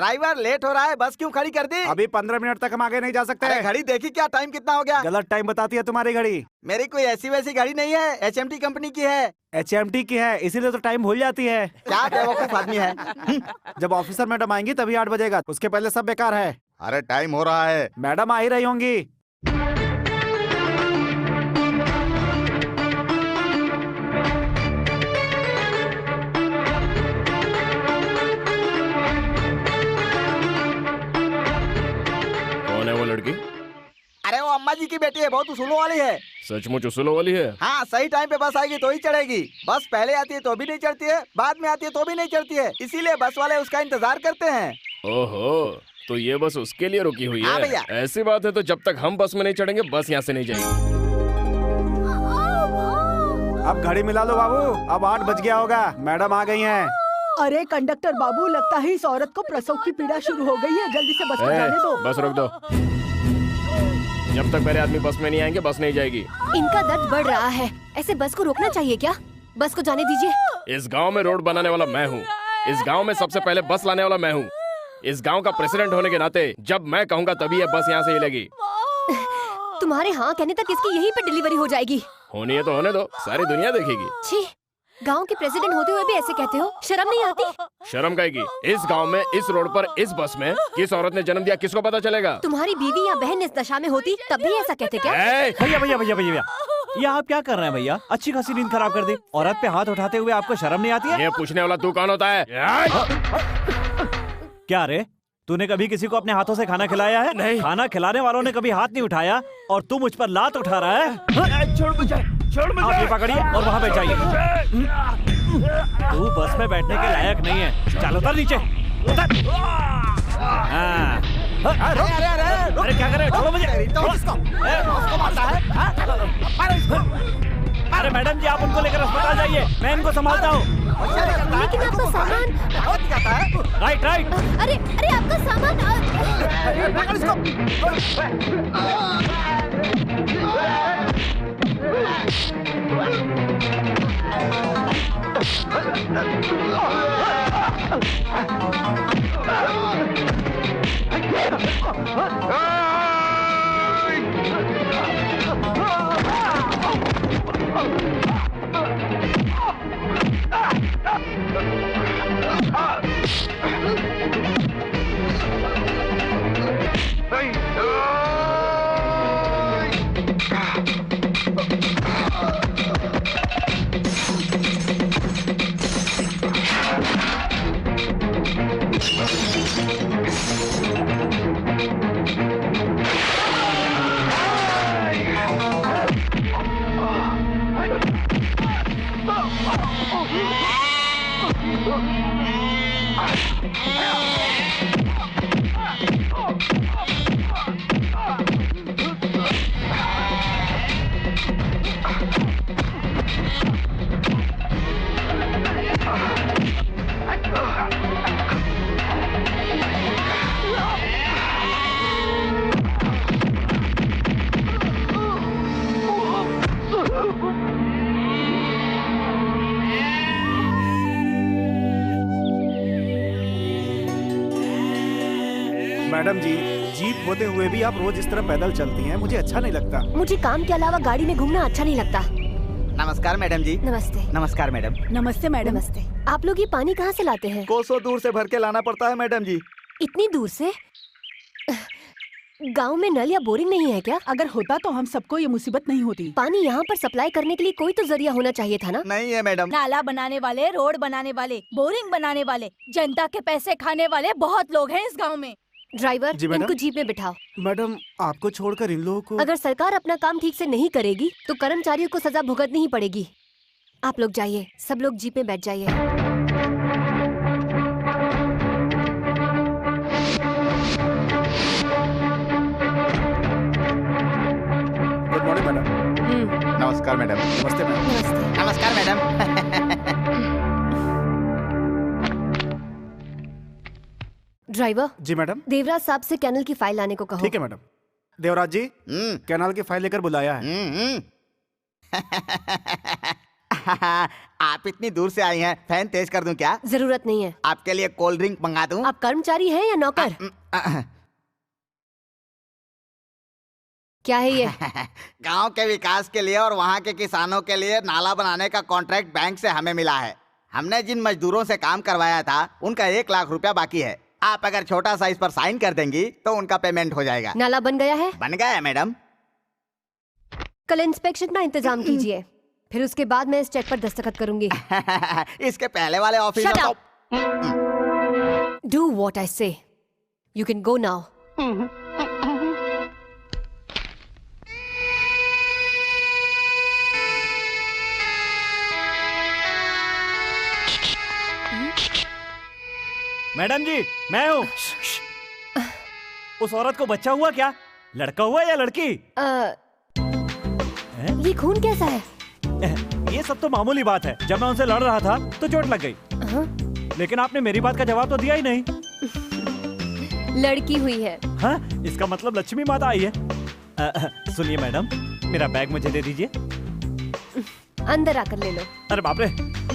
Driver late हो रहा है, बस क्यों खड़ी कर दी? अभी 15 मिनट तक हम आगे नहीं जा सकते। अरे घड़ी देखी क्या, टाइम कितना हो गया? गलत टाइम बताती है तुम्हारी घड़ी। मेरी कोई ऐसी वैसी घड़ी नहीं है, HMT कंपनी की है। HMT की है, इसीलिए तो टाइम भूल जाती है। क्या बेवकूफ आदमी है। जब ऑफिसर मैडम आएंगी तभी 8 बजेगा, उसके पहले सब बेकार है। अरे टाइम हो रहा है। मैडम आ ही रही होंगी। कौन है वो लड़की? अरे वो अम्मा जी की बेटी है, बहुत उसूलों वाली है। सचमुच उसूलों वाली है? हाँ, सही टाइम पे बस आएगी तो ही चढ़ेगी। बस पहले आती है तो भी नहीं चढ़ती है, बाद में आती है तो भी नहीं चढ़ती है, इसीलिए बस वाले उसका इंतजार करते हैं। ओहो, तो ये बस उसके लिए रुकी हुई हाँ है? भैया। ऐसी बात है तो जब तक हम बस में नहीं चढ़ेंगे बस यहाँ से नहीं जाएगी। अब घड़ी मिला लो बाबू, अब 8 बज गया होगा, मैडम आ गई हैं। अरे कंडक्टर बाबू, लगता है इस औरत को प्रसव की पीड़ा शुरू हो गई है, जल्दी से बस को जाने दो। बस रोक दो, जब तक मेरे आदमी बस में नहीं आएंगे बस नहीं जाएगी। इनका दर्द बढ़ रहा है, ऐसे बस को रोकना चाहिए क्या? बस को जाने दीजिए। इस गांव में रोड बनाने वाला मैं हूँ, इस गांव में सबसे पहले बस लाने वाला मैं हूँ। इस गांव का प्रेसिडेंट होने के नाते जब मैं कहूँगा तभी ये बस यहाँ से हिलेगी। तुम्हारे हाँ कहने तक इसकी यहीं पे डिलीवरी हो जाएगी। होनी है तो होने दो, सारी दुनिया देखेगी। छी, गांव के प्रेसिडेंट होते हुए भी ऐसे कहते हो, शर्म नहीं आती? शर्म काहेगी? इस गांव में, इस रोड पर, इस बस में किस औरत ने जन्म दिया किसको पता चलेगा? तुम्हारी बीवी या बहन इस दशा में होती तब भी ऐसा कहते क्या? भैया भैया भैया भैया, ये आप क्या कर रहे हैं भैया? अच्छी खासी नींद खराब कर दी। औरत पे हाथ उठाते हुए आपको शर्म नहीं आती है? ये पूछने वाला तू कौन होता है? क्या रे, तूने कभी किसी को अपने हाथों से खाना खिलाया है? नहीं। खाना खिलाने वालों ने कभी हाथ नहीं उठाया और तू मुझ पर लात उठा रहा है? छोड़ मुझे, छोड़ मुझे। आप ये पकड़िए और वहाँ बैठ जाइए। तू बस में बैठने के लायक नहीं है, चल उतर नीचे, उतर। हाँ। अरे क्या कर रहे हो? छोड़ो मुझे। अरे मैडम जी, आप उनको लेकर अस्पताल जाइए, मैं इनको संभालता हूँ। लेकिन आपका सामान। Right right. अरे अरे आपका सामान। मैडम जी, जीप होते हुए भी आप रोज इस तरह पैदल चलती हैं, मुझे अच्छा नहीं लगता। मुझे काम के अलावा गाड़ी में घूमना अच्छा नहीं लगता। नमस्कार मैडम जी। नमस्ते। नमस्कार मैडम। नमस्ते मैडम। नमस्ते। आप लोग ये पानी कहाँ से लाते हैं? कोसों दूर से भर के लाना पड़ता है मैडम जी। इतनी दूर से? गांव में नल या बोरिंग नहीं है क्या? अगर होता तो हम सबको ये मुसीबत नहीं होती। पानी यहाँ पर सप्लाई करने के लिए कोई तो जरिया होना चाहिए था ना? नहीं है मैडम। नाला बनाने वाले, रोड बनाने वाले, बोरिंग बनाने वाले, जनता के पैसे खाने वाले बहुत लोग हैं इस गांव में। ड्राइवर, जी मैडम। इनको जीप में बिठाओ। मैडम, आपको छोड़कर इन लोगों को। अगर सरकार अपना काम ठीक से नहीं करेगी तो कर्मचारियों को सजा भुगतनी ही पड़ेगी। आप लोग जाइए, सब लोग जीप में बैठ जाइए। Good morning madam. नमस्कार मैडम। नमस्ते मैडम। नमस्ते। नमस्कार मैडम। ड्राइवर, जी मैडम। देवराज साहब से कैनल की फाइल लाने को कहो। ठीक है मैडम। देवराज जी, कैनाल की फाइल लेकर बुलाया है। आप इतनी दूर से आई हैं, फैन तेज कर दूं क्या? जरूरत नहीं है। आपके लिए कोल्ड ड्रिंक मंगा दूं? आप कर्मचारी हैं या नौकर? क्या है ये? गांव के विकास के लिए और वहाँ के किसानों के लिए नाला बनाने का कॉन्ट्रैक्ट बैंक से हमें मिला है। हमने जिन मजदूरों से काम करवाया था उनका 1 लाख रुपया बाकी है। आप अगर छोटा सा इस पर साइन कर देंगी तो उनका पेमेंट हो जाएगा। नाला बन गया है? बन गया है मैडम। कल इंस्पेक्शन का इंतजाम कीजिए, फिर उसके बाद मैं इस चेक पर दस्तखत करूंगी। इसके पहले वाले office Shut up! Do what I say. You can go now. Madam जी, मैं हूँ। उस औरत को बच्चा हुआ क्या? लड़का हुआ या लड़की? ये खून कैसा है? ये सब तो मामूली बात है। जब मैं उनसे लड़ रहा था तो चोट लग गई। लेकिन आपने मेरी बात का जवाब तो दिया ही नहीं। लड़की हुई है। हाँ, इसका मतलब लक्ष्मी माता आई है। सुनिए मैडम, मेरा बैग मुझे दे दीजिए। अंदर आकर ले लो। अरे बाप रे,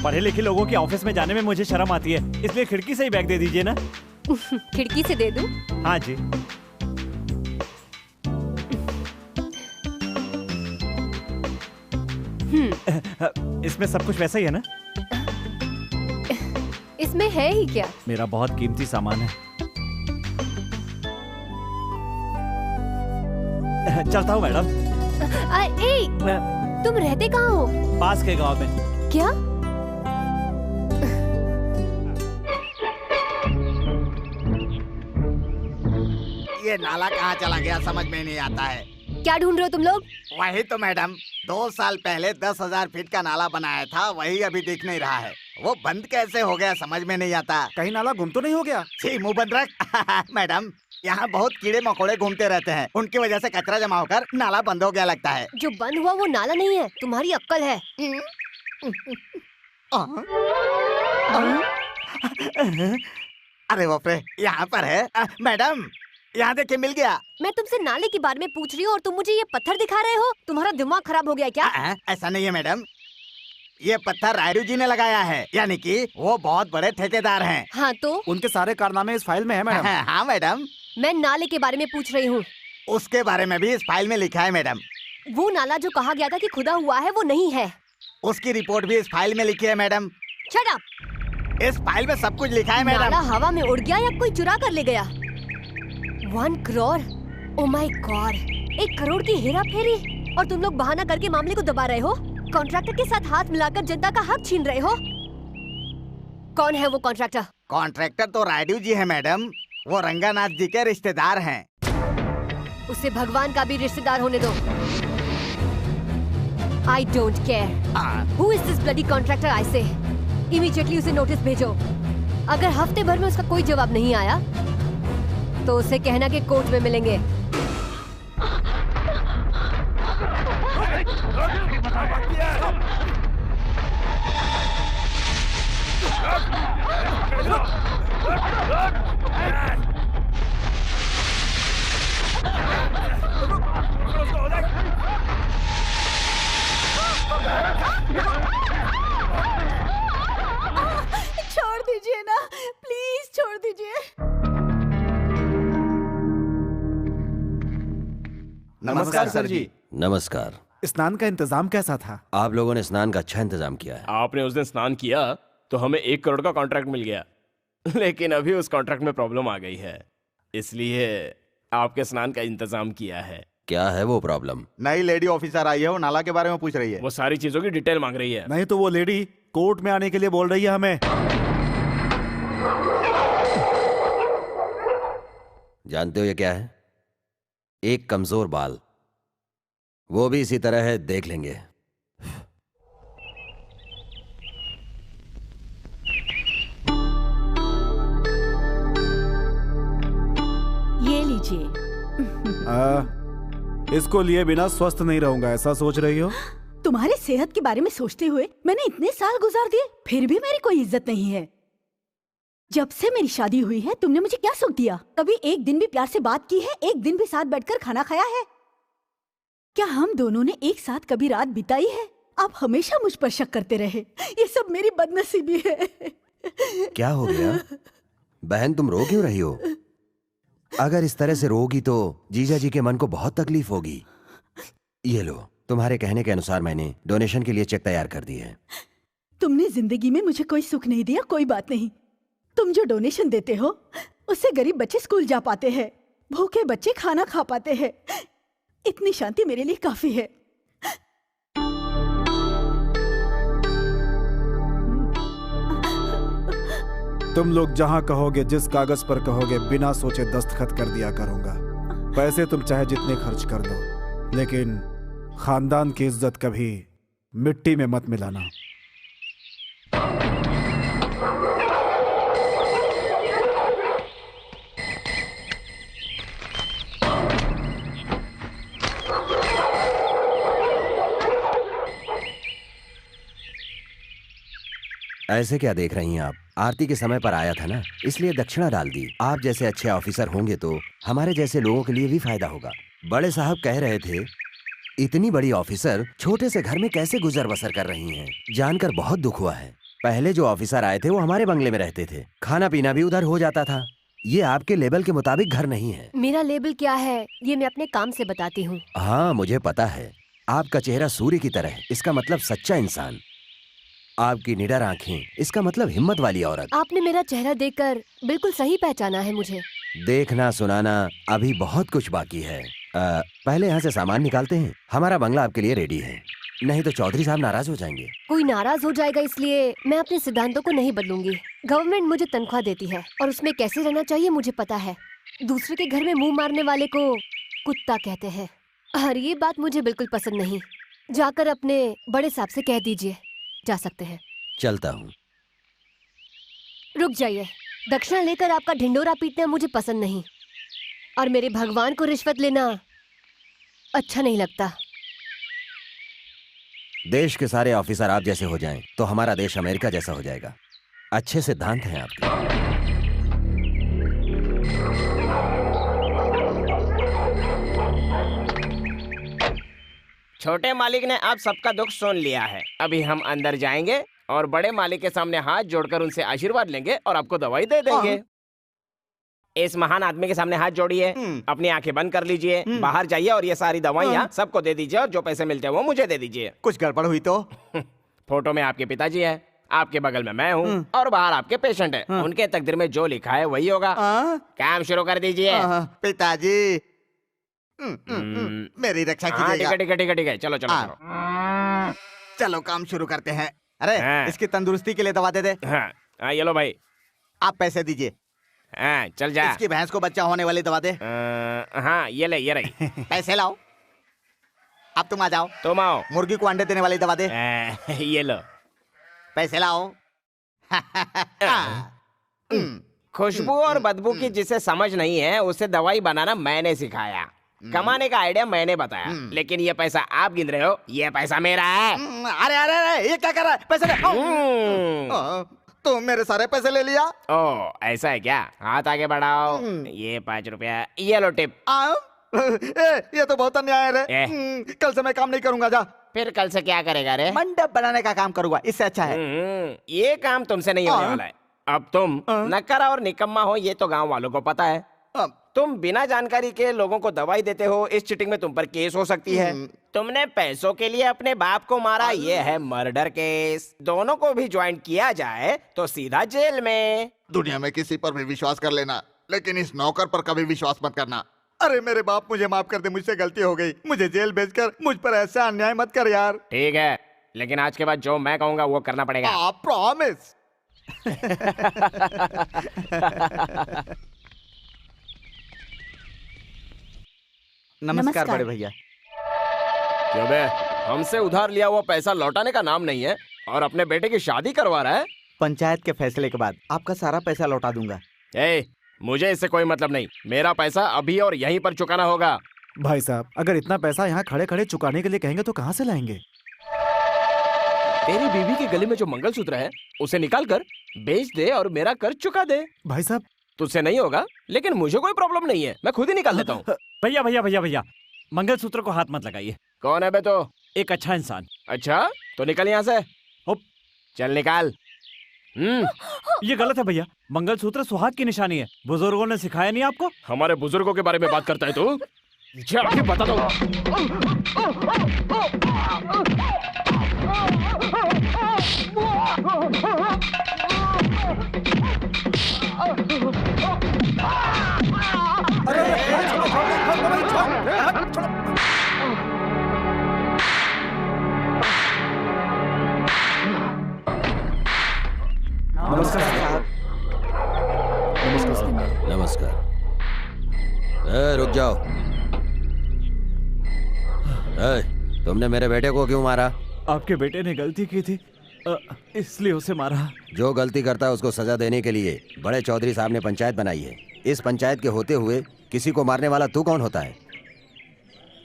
पढ़े लिखे लोगों के ऑफिस में जाने में मुझे शर्म आती है, इसलिए खिड़की से ही बैग दे दीजिए ना। खिड़की से दे दूं? हाँ जी। इसमें सब कुछ वैसा ही है ना? इसमें है ही क्या? मेरा बहुत कीमती सामान है। चलता हूँ मैडम। तुम रहते कहाँ हो? पास के गांव में। क्या? ये नाला कहाँ चला गया समझ में नहीं आता है। क्या ढूंढ रहे हो तुम लोग? वही तो मैडम, 2 साल पहले 10,000 फीट का नाला बनाया था, वही अभी दिख नहीं रहा है। वो बंद कैसे हो गया समझ में नहीं आता। कहीं नाला गुम तो नहीं हो गया? छी, मुंह बंद रख। मैडम, यहाँ बहुत कीड़े मकोड़े घूमते रहते हैं, उनकी वजह से कचरा जमा होकर नाला बंद हो गया लगता है। जो बंद हुआ वो नाला नहीं है, तुम्हारी अक्कल है। अरे बाप रे, यहाँ पर है। मैडम, यहाँ देखिए, मिल गया। मैं तुमसे नाले के बारे में पूछ रही हूँ और तुम मुझे ये पत्थर दिखा रहे हो? तुम्हारा दिमाग खराब हो गया क्या? ऐसा नहीं है मैडम, ये पत्थर रायडू जी ने लगाया है, यानी कि वो बहुत बड़े ठेकेदार हैं। हाँ तो? उनके सारे कारनामे इस फाइल में है मैडम। हाँ मैडम। मैं नाले के बारे में पूछ रही हूँ। उसके बारे में भी इस फाइल में लिखा है मैडम। वो नाला जो कहा गया था कि खुदा हुआ है वो नहीं है। उसकी रिपोर्ट भी इस फाइल में लिखी है मैडम। Shut up! इस फाइल में सब कुछ लिखा है मैडम। नाला हवा में उड़ गया या कोई चुरा कर ले गया? 1 crore? Oh my God! 1 crore की हेरा फेरी, और तुम लोग बहाना करके मामले को दबा रहे हो। कॉन्ट्रैक्टर के साथ हाथ मिलाकर जनता का हक छीन रहे हो। कौन है वो कॉन्ट्रैक्टर? कॉन्ट्रैक्टर तो रायडू जी है मैडम, वो रंगानाथ जी के रिश्तेदार हैं। उसे भगवान का भी रिश्तेदार होने दो। I don't care. Who is this bloody contractor? I say. Immediately उसे नोटिस भेजो। अगर हफ्ते भर में उसका कोई जवाब नहीं आया, तो उसे कहना कि कोर्ट में मिलेंगे। छोड़ दीजिए ना, प्लीज छोड़ दीजिए। नमस्कार सर जी। नमस्कार। स्नान का इंतजाम कैसा था? आप लोगों ने स्नान का अच्छा इंतजाम किया है। आपने उस दिन स्नान किया तो हमें 1 करोड़ का कॉन्ट्रैक्ट मिल गया, लेकिन अभी उस कॉन्ट्रैक्ट में प्रॉब्लम आ गई है, इसलिए आपके स्नान का इंतजाम किया है। क्या है वो प्रॉब्लम? नई लेडी ऑफिसर आई है, वो नाला के बारे में पूछ रही है। वो सारी चीजों की डिटेल मांग रही है। नहीं तो वो लेडी कोर्ट में आने के लिए बोल रही है हमें। जानते हो ये क्या है? एक कमजोर बाल। वो भी इसी तरह है, देख लेंगे। ये लीजिए। इसको लिए बिना स्वस्थ नहीं रहूंगा, ऐसा सोच रही हो? तुम्हारी सेहत के बारे में सोचते हुए मैंने इतने साल गुजार दिए, फिर भी मेरी कोई इज्जत नहीं है। जब से मेरी शादी हुई है तुमने मुझे क्या सुख दिया? कभी एक दिन भी प्यार से बात की है? एक दिन भी साथ बैठकर खाना खाया है? क्या हम दोनों ने एक साथ कभी रात बिताई है? आप हमेशा मुझ पर शक करते रहे। ये सब मेरी बदनसीबी है। क्या हो गया बहन, तुम रो क्यों रही हो? अगर इस तरह से रोगी तो जीजा जी के मन को बहुत तकलीफ होगी। ये लो, तुम्हारे कहने के अनुसार मैंने डोनेशन के लिए चेक तैयार कर दिए है। तुमने जिंदगी में मुझे कोई सुख नहीं दिया, कोई बात नहीं। तुम जो डोनेशन देते हो उससे गरीब बच्चे स्कूल जा पाते हैं, भूखे बच्चे खाना खा पाते हैं। इतनी शांति मेरे लिए काफी है। तुम लोग जहां कहोगे, जिस कागज पर कहोगे, बिना सोचे दस्तखत कर दिया करूंगा। पैसे तुम चाहे जितने खर्च कर दो, लेकिन खानदान की इज्जत कभी मिट्टी में मत मिलाना। ऐसे क्या देख रही हैं आप? आरती के समय पर आया था ना, इसलिए दक्षिणा डाल दी। आप जैसे अच्छे ऑफिसर होंगे तो हमारे जैसे लोगों के लिए भी फायदा होगा। बड़े साहब कह रहे थे इतनी बड़ी ऑफिसर छोटे से घर में कैसे गुजर बसर कर रही हैं। जानकर बहुत दुख हुआ है। पहले जो ऑफिसर आए थे वो हमारे बंगले में रहते थे, खाना पीना भी उधर हो जाता था। ये आपके लेवल के मुताबिक घर नहीं है। मेरा लेवल क्या है ये मैं अपने काम से बताती हूँ। हाँ मुझे पता है, आपका चेहरा सूर्य की तरह है, इसका मतलब सच्चा इंसान। आपकी निडर आंखें, इसका मतलब हिम्मत वाली औरत। आपने मेरा चेहरा देखकर बिल्कुल सही पहचाना है मुझे। देखना सुनाना अभी बहुत कुछ बाकी है। पहले यहाँ से सामान निकालते हैं। हमारा बंगला आपके लिए रेडी है, नहीं तो चौधरी साहब नाराज हो जाएंगे। कोई नाराज हो जाएगा इसलिए मैं अपने सिद्धांतों को नहीं बदलूंगी। गवर्नमेंट मुझे तनख्वाह देती है और उसमें कैसे रहना चाहिए मुझे पता है। दूसरे के घर में मुंह मारने वाले को कुत्ता कहते हैं और ये बात मुझे बिल्कुल पसंद नहीं। जाकर अपने बड़े साहब से कह दीजिए। जा सकते हैं। चलता हूँ। रुक जाइए, दक्षिणा लेकर आपका ढिंडोरा पीटना मुझे पसंद नहीं और मेरे भगवान को रिश्वत लेना अच्छा नहीं लगता। देश के सारे ऑफिसर आप जैसे हो जाएं तो हमारा देश अमेरिका जैसा हो जाएगा। अच्छे सिद्धांत हैं आपके। छोटे मालिक ने आप सबका दुख सुन लिया है। अभी हम अंदर जाएंगे और बड़े मालिक के सामने हाथ जोड़कर उनसे आशीर्वाद लेंगे और आपको दवाई दे देंगे। इस महान आदमी के सामने हाथ जोड़िए, अपनी आंखें बंद कर लीजिए, बाहर जाइए और ये सारी दवाइयाँ सबको दे दीजिए और जो पैसे मिलते हैं वो मुझे दे दीजिए। कुछ गड़बड़ हुई तो? फोटो में आपके पिताजी है, आपके बगल में मैं हूँ और बाहर आपके पेशेंट है। उनके तकदीर में जो लिखा है वही होगा। काम शुरू कर दीजिए। पिताजी मेरी रक्षा कीजिएगा। ठीक है, चलो चलो चलो चलो काम शुरू करते हैं। अरे इसकी तंदुरुस्ती के लिए दवा दे दे। हाँ ये लो भाई, आप पैसे दीजिए। हाँ चल जा। इसकी भैंस को बच्चा होने वाली दवा दे। हाँ ये ले, ये रही। पैसे लाओ। अब तुम आ जाओ। तुम आओ। मुर्गी को अंडे देने वाली दवा दे। ये लो। पैसे लाओ। खुशबू और बदबू की जिसे समझ नहीं है उसे दवाई बनाना मैंने सिखाया। कमाने का आइडिया मैंने बताया, लेकिन ये पैसा आप गिन रहे हो, ये पैसा मेरा है। अरे अरे अरे ये क्या कर रहा है? पैसे ले। तो मेरे सारे पैसे ले लिया। ओ ऐसा है क्या? हाथ आगे बढ़ाओ। ये 5 रुपया, ये लो टिप। ये तो बहुत अन्याय है रे। कल से मैं काम नहीं करूंगा। जा। फिर कल से क्या करेगा रे? मंडप बनाने का काम करूंगा, इससे अच्छा है। ये काम तुमसे नहीं होने वाला है। अब तुम नक्कारा और निकम्मा हो ये तो गांव वालों को पता है। तुम बिना जानकारी के लोगों को दवाई देते हो, इस चीटिंग में तुम पर केस हो सकती है। तुमने पैसों के लिए अपने बाप को मारा, ये है मर्डर केस। दोनों को भी ज्वाइन किया जाए तो सीधा जेल में। दुनिया में किसी पर भी विश्वास कर लेना, लेकिन इस नौकर पर कभी विश्वास मत करना। अरे मेरे बाप मुझे माफ कर दे, मुझसे गलती हो गई। मुझे जेल भेजकर मुझ पर ऐसा अन्याय मत कर यार। ठीक है, लेकिन आज के बाद जो मैं कहूँगा वो करना पड़ेगा। आप प्रॉमिस। नमस्कार बड़े भैया। क्यों बे, हमसे उधार लिया हुआ पैसा लौटाने का नाम नहीं है और अपने बेटे की शादी करवा रहा है। पंचायत के फैसले के बाद आपका सारा पैसा लौटा दूंगा। मुझे इससे कोई मतलब नहीं। मेरा पैसा अभी और यहीं पर चुकाना होगा। भाई साहब, अगर इतना पैसा यहाँ खड़े खड़े चुकाने के लिए कहेंगे तो कहाँ से लाएंगे? तेरी बीवी के गले में जो मंगलसूत्र है उसे निकाल कर बेच दे और मेरा कर्ज चुका दे। भाई साहब, तुझसे नहीं होगा, लेकिन मुझे कोई प्रॉब्लम नहीं है, मैं खुद ही निकाल लेता हूँ। भैया भैया भैया भैया, मंगलसूत्र को हाथ मत लगाइए। कौन है बे तो? एक अच्छा इंसान। अच्छा तो निकल यहाँ से। हुप। चल निकाल। ये गलत है भैया, मंगलसूत्र सुहाग की निशानी है। बुजुर्गों ने सिखाया नहीं आपको? हमारे बुजुर्गों के बारे में बात करता है तू? जाके बता दो। नमस्कार साहब। नमस्कार। नमस्कार। रुक जाओ। तुमने मेरे बेटे को क्यों मारा? आपके बेटे ने गलती की थी, इसलिए उसे मारा। जो गलती करता है उसको सजा देने के लिए बड़े चौधरी साहब ने पंचायत बनाई है। इस पंचायत के होते हुए किसी को मारने वाला तू कौन होता है?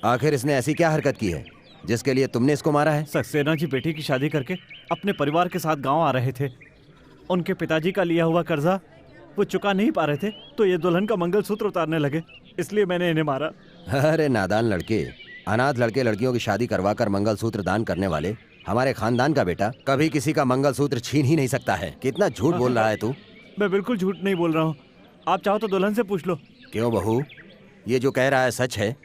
आखिर इसने ऐसी क्या हरकत की है जिसके लिए तुमने इसको मारा है? सक्सेना जी बेटी की शादी करके अपने परिवार के साथ गांव आ रहे थे। उनके पिताजी का लिया हुआ कर्जा वो चुका नहीं पा रहे थे, तो ये दुल्हन का मंगलसूत्र उतारने लगे, इसलिए मैंने इन्हें मारा। अरे नादान लड़के, अनाथ लड़के लड़कियों की शादी करवाकर मंगलसूत्र दान करने वाले हमारे खानदान का बेटा कभी किसी का मंगलसूत्र छीन ही नहीं सकता है। कितना झूठ बोल रहा है तू? मैं बिल्कुल झूठ नहीं बोल रहा हूँ, आप चाहो तो दुल्हन से पूछ लो। क्यों बहू, ये जो कह रहा है सच है?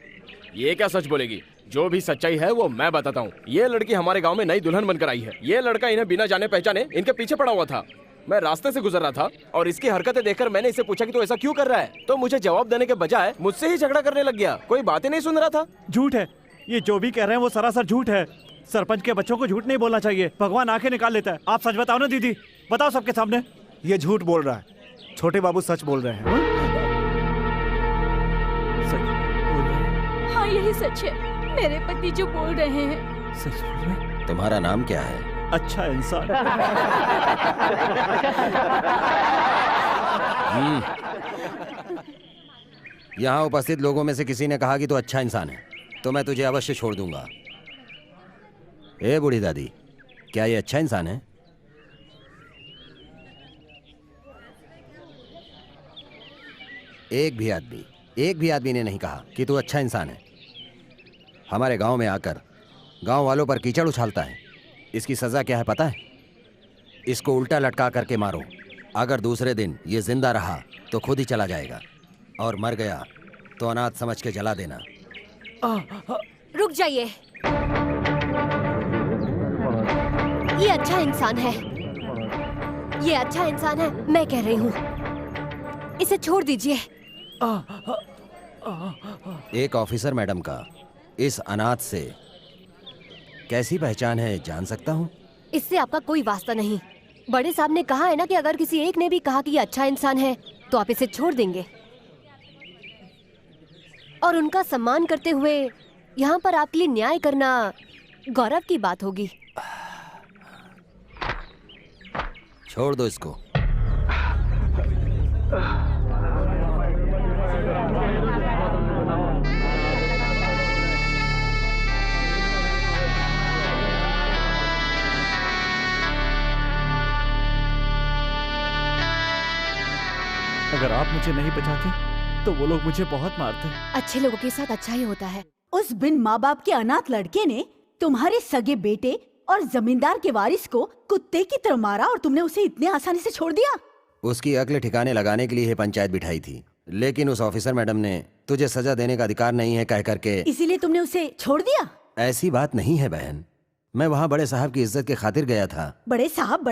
ये क्या सच बोलेगी? जो भी सच्चाई है वो मैं बताता हूँ। ये लड़की हमारे गांव में नई दुल्हन बनकर आई है। ये लड़का इन्हें बिना जाने पहचाने इनके पीछे पड़ा हुआ था। मैं रास्ते से गुजर रहा था और इसकी हरकतें देखकर मैंने इससे पूछा कि तू ऐसा क्यों कर रहा है, तो मुझे जवाब देने के बजाय मुझसे ही झगड़ा करने लग गया। कोई बात ही नहीं सुन रहा था। झूठ है, ये जो भी कह रहे हैं वो सरासर झूठ है। सरपंच के बच्चों को झूठ नहीं बोलना चाहिए, भगवान आंखें निकाल लेता है। आप सच बताओ ना दीदी, बताओ सबके सामने। ये झूठ बोल रहा है, छोटे बाबू सच बोल रहे हैं। सच बोल रहे हैं? हाँ यही सच है, मेरे पति जो बोल रहे हैं। सच बोल रहे हैं? तुम्हारा नाम क्या है? अच्छा इंसान। यहाँ उपस्थित लोगों में से किसी ने कहा कि तू अच्छा इंसान है, तो मैं तुझे अवश्य छोड़ दूंगा। ए बूढ़ी दादी, क्या ये अच्छा इंसान है? एक भी आदमी ने नहीं कहा कि तू अच्छा इंसान है। हमारे गांव में आकर गांव वालों पर कीचड़ उछालता है। इसकी सजा क्या है पता है? इसको उल्टा लटका करके मारो। अगर दूसरे दिन ये जिंदा रहा तो खुद ही चला जाएगा, और मर गया तो अनाथ समझ के जला देना। रुक जाइए, ये अच्छा इंसान है, ये अच्छा इंसान है, मैं कह रही हूँ इसे छोड़ दीजिए। एक ऑफिसर मैडम का इस अनाथ से कैसी पहचान है जान सकता हूँ? इससे आपका कोई वास्ता नहीं। बड़े साहब ने कहा है ना कि अगर किसी एक ने भी कहा कि ये अच्छा इंसान है तो आप इसे छोड़ देंगे, और उनका सम्मान करते हुए यहाँ पर आपके लिए न्याय करना गौरव की बात होगी। छोड़ दो इसको। अगर आप मुझे नहीं बचाते तो वो लोग मुझे बहुत मारते। अच्छे लोगों के साथ अच्छा ही होता है। उस बिन माँ बाप के अनाथ लड़के ने तुम्हारे सगे बेटे और जमींदार के वारिस को कुत्ते की तरह मारा, और तुमने उसे इतने आसानी से छोड़ दिया। उसकी अक्ल ठिकाने लगाने के लिए पंचायत बिठाई थी, लेकिन उस ऑफिसर मैडम ने तुझे सजा देने का अधिकार नहीं है कह करके इसीलिए तुमने उसे छोड़ दिया। ऐसी बात नहीं है बहन, मैं वहाँ बड़े साहब की इज्जत के खातिर गया था। बड़े साहब,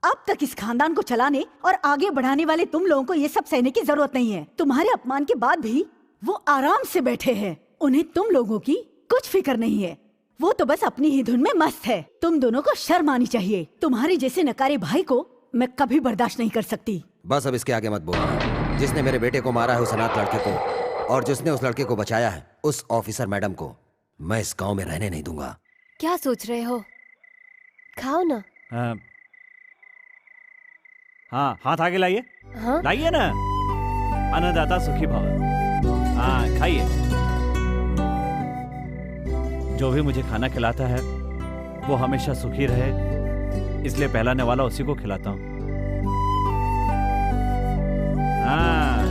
अब तक इस खानदान को चलाने और आगे बढ़ाने वाले तुम लोगों को ये सब सहने की जरूरत नहीं है। तुम्हारे अपमान के बाद भी वो आराम से बैठे हैं, उन्हें तुम लोगों की कुछ फिक्र नहीं है। वो तो बस अपनी ही धुन में मस्त है। तुम दोनों को शर्म आनी चाहिए। तुम्हारे जैसे नकारे भाई को मैं कभी बर्दाश्त नहीं कर सकती। बस अब इसके आगे मत बोलना। जिसने मेरे बेटे को मारा है उस अनाथ लड़के को, और जिसने उस लड़के को बचाया है उस ऑफिसर मैडम को, मैं इस गाँव में रहने नहीं दूंगा। क्या सोच रहे हो? खाओ ना। हाँ, हाथ आगे लाइए। हाँ? लाइए ना। अन्नदाता सुखी भव। हाँ खाइए। जो भी मुझे खाना खिलाता है वो हमेशा सुखी रहे, इसलिए पहलाने वाला उसी को खिलाता हूँ। हाँ,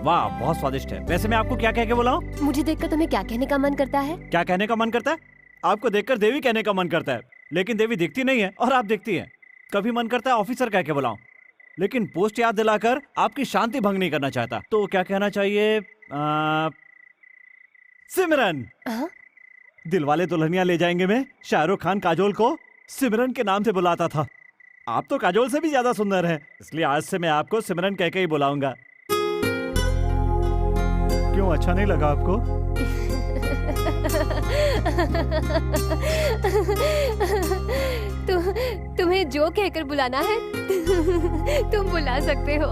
वाह, बहुत स्वादिष्ट है। वैसे मैं आपको क्या कह के बोला हूँ? मुझे देखकर तुम्हें क्या कहने का मन करता है? क्या कहने का मन करता है? आपको देखकर देवी कहने का मन करता है, लेकिन देवी दिखती नहीं है और आप दिखती हैं। कभी मन करता है ऑफिसर कह के बुलाऊं, लेकिन पोस्ट याद दिलाकर आपकी शांति भंग नहीं करना चाहता। तो क्या कहना चाहिए? सिमरन। दिलवाले दुल्हनिया ले जाएंगे में शाहरुख खान काजोल को सिमरन के नाम से बुलाता था। आप तो काजोल से भी ज्यादा सुंदर हैं, इसलिए आज से मैं आपको सिमरन कह के ही बुलाऊंगा। क्यों, अच्छा नहीं लगा आपको? तुम्हें जो कहकर बुलाना है तुम बुला सकते हो।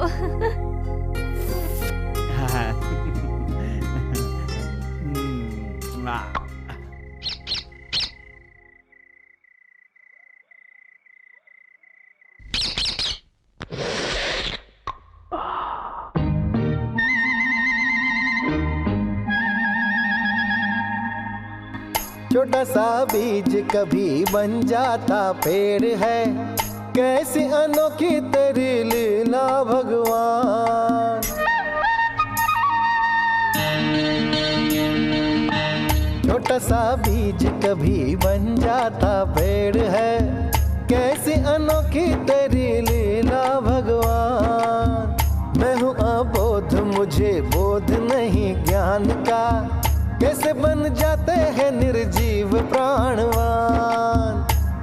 छोटा सा बीज कभी बन जाता पेड़ है, कैसी अनोखी तेरी लीला भगवान। छोटा सा बीज कभी बन जाता पेड़ है, कैसी अनोखी तेरी लीला भगवान। मैं हूँ अबोध, मुझे बोध नहीं ज्ञान का, कैसे बन जाते हैं निर्जीव प्राणवान।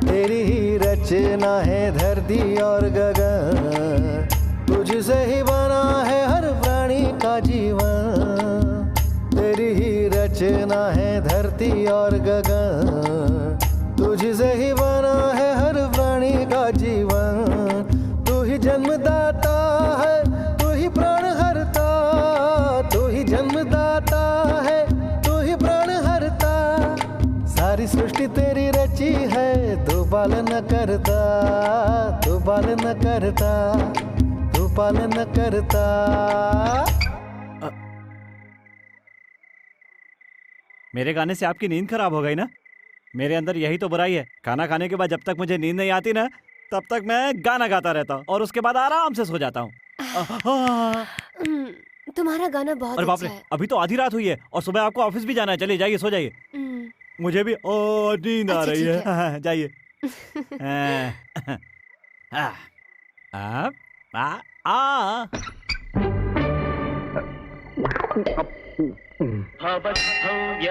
तेरी ही रचना है धरती और गगन, तुझसे ही बना है हर प्राणी का जीवन। तेरी ही रचना है धरती और गगन, तुझसे ही बना है हर प्राणी का जीवन। तू ही जन्मदाता है, तू ही प्राण हरता, तू ही जन्मदाता है, सारी सृष्टि तेरी रची है, तू पालन करता, तू पालन करता, तू पालन करता। मेरे गाने से आपकी नींद खराब हो गई ना? मेरे अंदर यही तो बुराई है। खाना खाने के बाद जब तक मुझे नींद नहीं आती ना, तब तक मैं गाना गाता रहता हूँ और उसके बाद आराम से सो जाता हूँ। तुम्हारा गाना बहुत अरे बाप अच्छा रे, है। अभी तो आधी रात हुई है और सुबह आपको ऑफिस भी जाना है। चलिए जाइए, सो जाइए। मुझे भी नींद आ रही है। जाइए।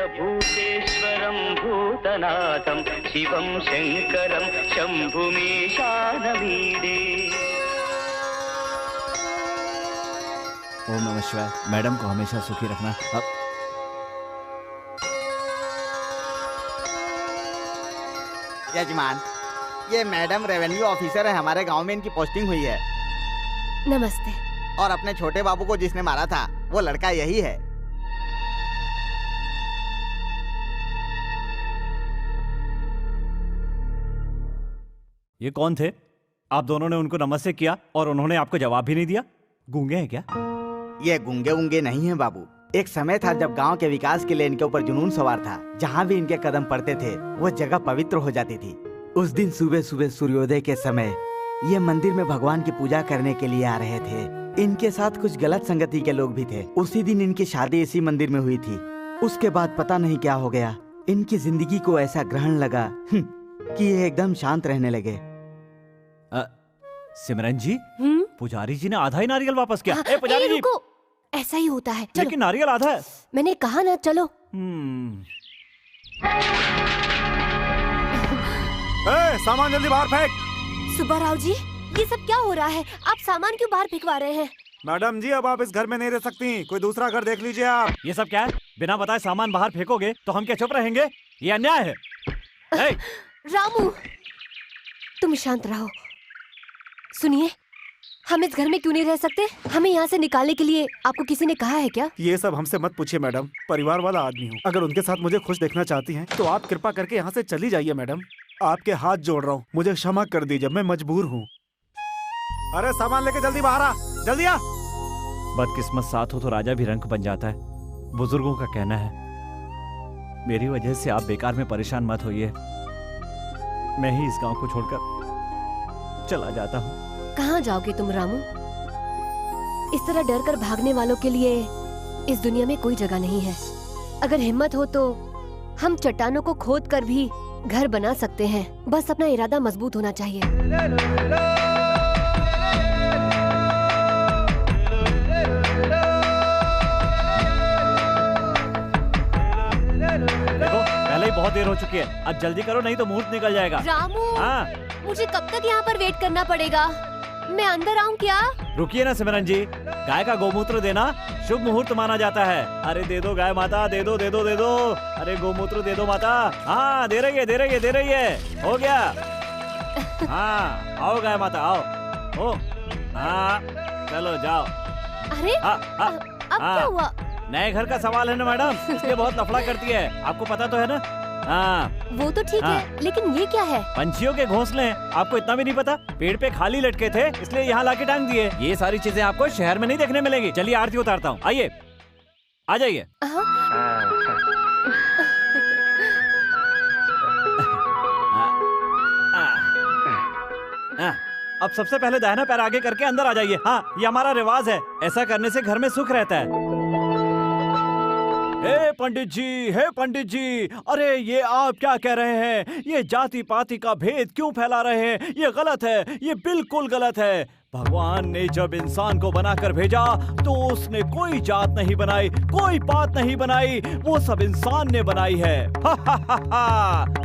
भवद्भव्यभूतेश्वरं भूतनाथं शिवं शंकरं शंभुमीशानमीडे। ओम नमः शिवाय। मैडम को हमेशा सुखी रखना। यजमान, ये मैडम रेवेन्यू ऑफिसर है, हमारे गांव में इनकी पोस्टिंग हुई है। नमस्ते। और अपने छोटे बाबू को जिसने मारा था वो लड़का यही है। ये कौन थे? आप दोनों ने उनको नमस्ते किया और उन्होंने आपको जवाब भी नहीं दिया। गूंगे हैं क्या? ये गूंगे उंगे नहीं है बाबू। एक समय था जब गांव के विकास के लिए इनके ऊपर जुनून सवार था। जहाँ भी इनके कदम पड़ते थे वो जगह पवित्र हो जाती थी। उस दिन सुबह सुबह सूर्योदय के समय ये मंदिर में भगवान की पूजा करने के लिए आ रहे थे। इनके साथ कुछ गलत संगति के लोग भी थे। उसी दिन इनकी शादी इसी मंदिर में हुई थी। उसके बाद पता नहीं क्या हो गया, इनकी जिंदगी को ऐसा ग्रहण लगा कि ये एकदम शांत रहने लगे। सिमरन जी, पुजारी जी ने आधा ही नारियल वापस किया। पुजारी जी, रुको, ऐसा ही होता है। चलो। लेकिन नारियल आधा है। मैंने कहा ना, चलो। सामान जल्दी बाहर फेंक। सुब्बा राव जी, ये सब क्या हो रहा है? आप सामान क्यों बाहर फेंकवा रहे हैं? मैडम जी, अब आप इस घर में नहीं रह सकती, कोई दूसरा घर देख लीजिए आप। ये सब क्या है? बिना बताए सामान बाहर फेंकोगे तो हम क्या चुप रहेंगे? ये अन्याय है। रामू, तुम शांत रहो। सुनिए, हम इस घर में क्यों नहीं रह सकते? हमें यहाँ से निकालने के लिए आपको किसी ने कहा है क्या? ये सब हमसे मत पूछिए मैडम, परिवार वाला आदमी हूँ। अगर उनके साथ मुझे खुश देखना चाहती हैं तो आप कृपा करके यहाँ से चली जाइए मैडम। आपके हाथ जोड़ रहा हूँ, मुझे क्षमा कर दीजिए, मैं मजबूर हूँ। अरे सामान लेके जल्दी बाहर आ, जल्दी आ। बदकिस्मत साथ हो तो राजा भी रंक बन जाता है, बुजुर्गों का कहना है। मेरी वजह से आप बेकार में परेशान मत होइए। मैं ही इस गांव को छोड़कर चला जाता हूँ। कहाँ जाओगे तुम रामू? इस तरह डर कर भागने वालों के लिए इस दुनिया में कोई जगह नहीं है। अगर हिम्मत हो तो हम चट्टानों को खोद कर भी घर बना सकते हैं, बस अपना इरादा मजबूत होना चाहिए। देखो पहले ही बहुत देर हो चुकी है, अब जल्दी करो नहीं तो मुहूर्त निकल जाएगा। रामू, हाँ मुझे कब तक यहाँ पर वेट करना पड़ेगा? मैं अंदर आऊँ क्या? रुकिए ना सिमरन जी, गाय का गोमूत्र देना शुभ मुहूर्त माना जाता है। अरे दे दो गाय माता, दे दो दे दो दे दो। अरे गोमूत्र दे दो माता। हाँ दे रही है दे रही है दे रही है, हो गया। हाँ आओ गाय माता आओ। ओ हाँ चलो जाओ। अरे अब क्या हुआ? नए घर का सवाल है ना मैडम, इसलिए बहुत लफड़ा करती है, आपको पता तो है ना। हाँ वो तो ठीक है, लेकिन ये क्या है? पंछियों के घोंसले हैं, आपको इतना भी नहीं पता? पेड़ पे खाली लटके थे इसलिए यहाँ लाके टांग दिए। ये सारी चीजें आपको शहर में नहीं देखने मिलेगी। चलिए आरती उतारता हूँ, आइए आ जाइए। अब सबसे पहले दाहिना पैर आगे करके अंदर आ जाइए। हाँ ये हमारा रिवाज है, ऐसा करने से घर में सुख रहता है। हे पंडित जी, अरे ये आप क्या कह रहे हैं? ये जाति पाति का भेद क्यों फैला रहे हैं? ये गलत है, ये बिल्कुल गलत है। भगवान ने जब इंसान को बनाकर भेजा तो उसने कोई जात नहीं बनाई, कोई पात नहीं बनाई, वो सब इंसान ने बनाई है।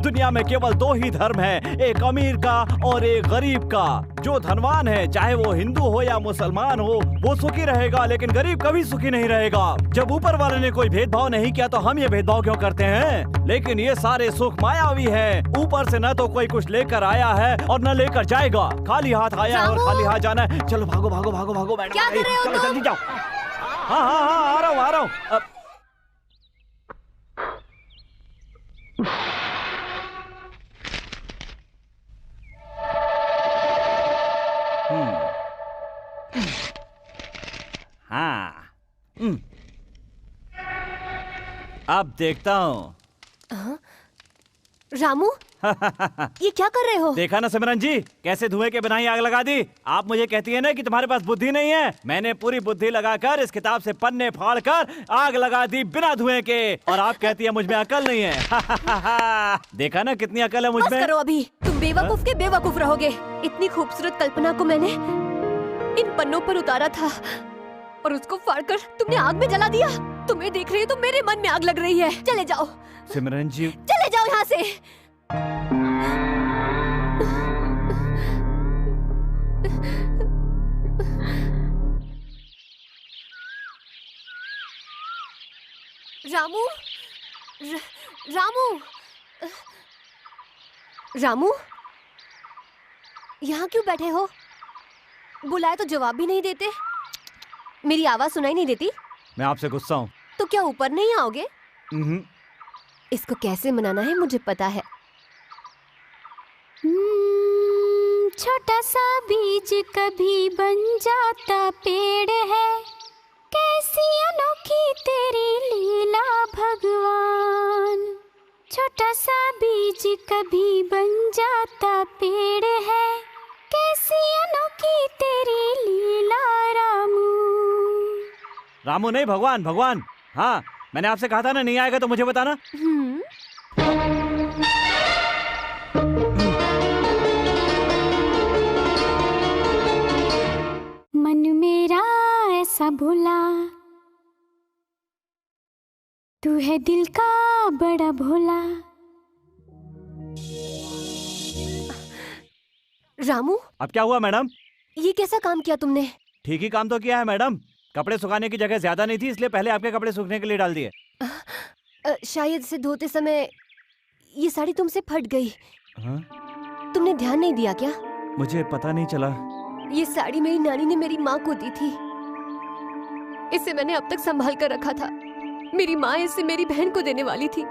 दुनिया में केवल दो ही धर्म है, एक अमीर का और एक गरीब का। जो धनवान है चाहे वो हिंदू हो या मुसलमान हो वो सुखी रहेगा, लेकिन गरीब कभी सुखी नहीं रहेगा। जब ऊपर वाले ने कोई भेदभाव नहीं किया तो हम ये भेदभाव क्यों करते हैं? लेकिन ये सारे सुख मायावी हैं। ऊपर से न तो कोई कुछ लेकर आया है और न लेकर जाएगा, खाली हाथ आया है और खाली हाथ जाना है। चलो भागो भागो भागो भागो मैडम, क्या कर रहे हो तुम? जल्दी जाओ। हाँ हाँ हाँ आ रहा हूँ। हाँ अब देखता हूँ। रामू ये क्या कर रहे हो? देखा ना सिमरन जी, कैसे धुएं के बिना ही आग लगा दी। आप मुझे कहती है ना कि तुम्हारे पास बुद्धि नहीं है, मैंने पूरी बुद्धि लगाकर इस किताब से पन्ने फाड़कर आग लगा दी बिना धुएं के, और आप कहती है मुझ में अकल नहीं है। देखा ना कितनी अकल है मुझ में। बस करो अभी, तुम बेवकूफ के बेवकूफ रहोगे। इतनी खूबसूरत कल्पना को मैंने इन पन्नों पर उतारा था और उसको फाड़कर तुमने आग में जला दिया। तुम्हें देख रही हो तो मेरे मन में आग लग रही है। चले जाओ सिमरन जी, चले जाओ यहाँ से। रामू, रामू, रामू, यहाँ क्यों बैठे हो? बुलाए तो जवाब भी नहीं देते। मेरी आवाज सुनाई नहीं देती? मैं आपसे गुस्सा हूँ। तो क्या ऊपर नहीं आओगे? इसको कैसे मनाना है मुझे पता है। छोटा सा बीज कभी बन जाता पेड़ है, कैसी अनोखी तेरी लीला भगवान। छोटा सा बीज कभी बन जाता पेड़ है, कैसी अनोखी तेरी लीला रामू। रामू नहीं, भगवान भगवान। हाँ मैंने आपसे कहा था ना, नहीं आएगा तो मुझे बताना। मन मेरा ऐसा भोला, तू है दिल का बड़ा भोला। रामू, अब क्या हुआ मैडम? ये कैसा काम किया तुमने? ठीक ही काम तो किया है मैडम। कपड़े सुखाने की जगह ज्यादा नहीं थी, इसलिए पहले आपके कपड़े सूखने के लिए डाल दिए। शायद इसे धोते समय ये साड़ी तुमसे फट गई। हाँ? तुमने ध्यान नहीं दिया क्या? मुझे पता नहीं चला। ये साड़ी मेरी नानी ने मेरी माँ को दी थी। इसे मैंने अब तक संभाल कर रखा था। मेरी माँ इसे मेरी बहन को देने वाली थी,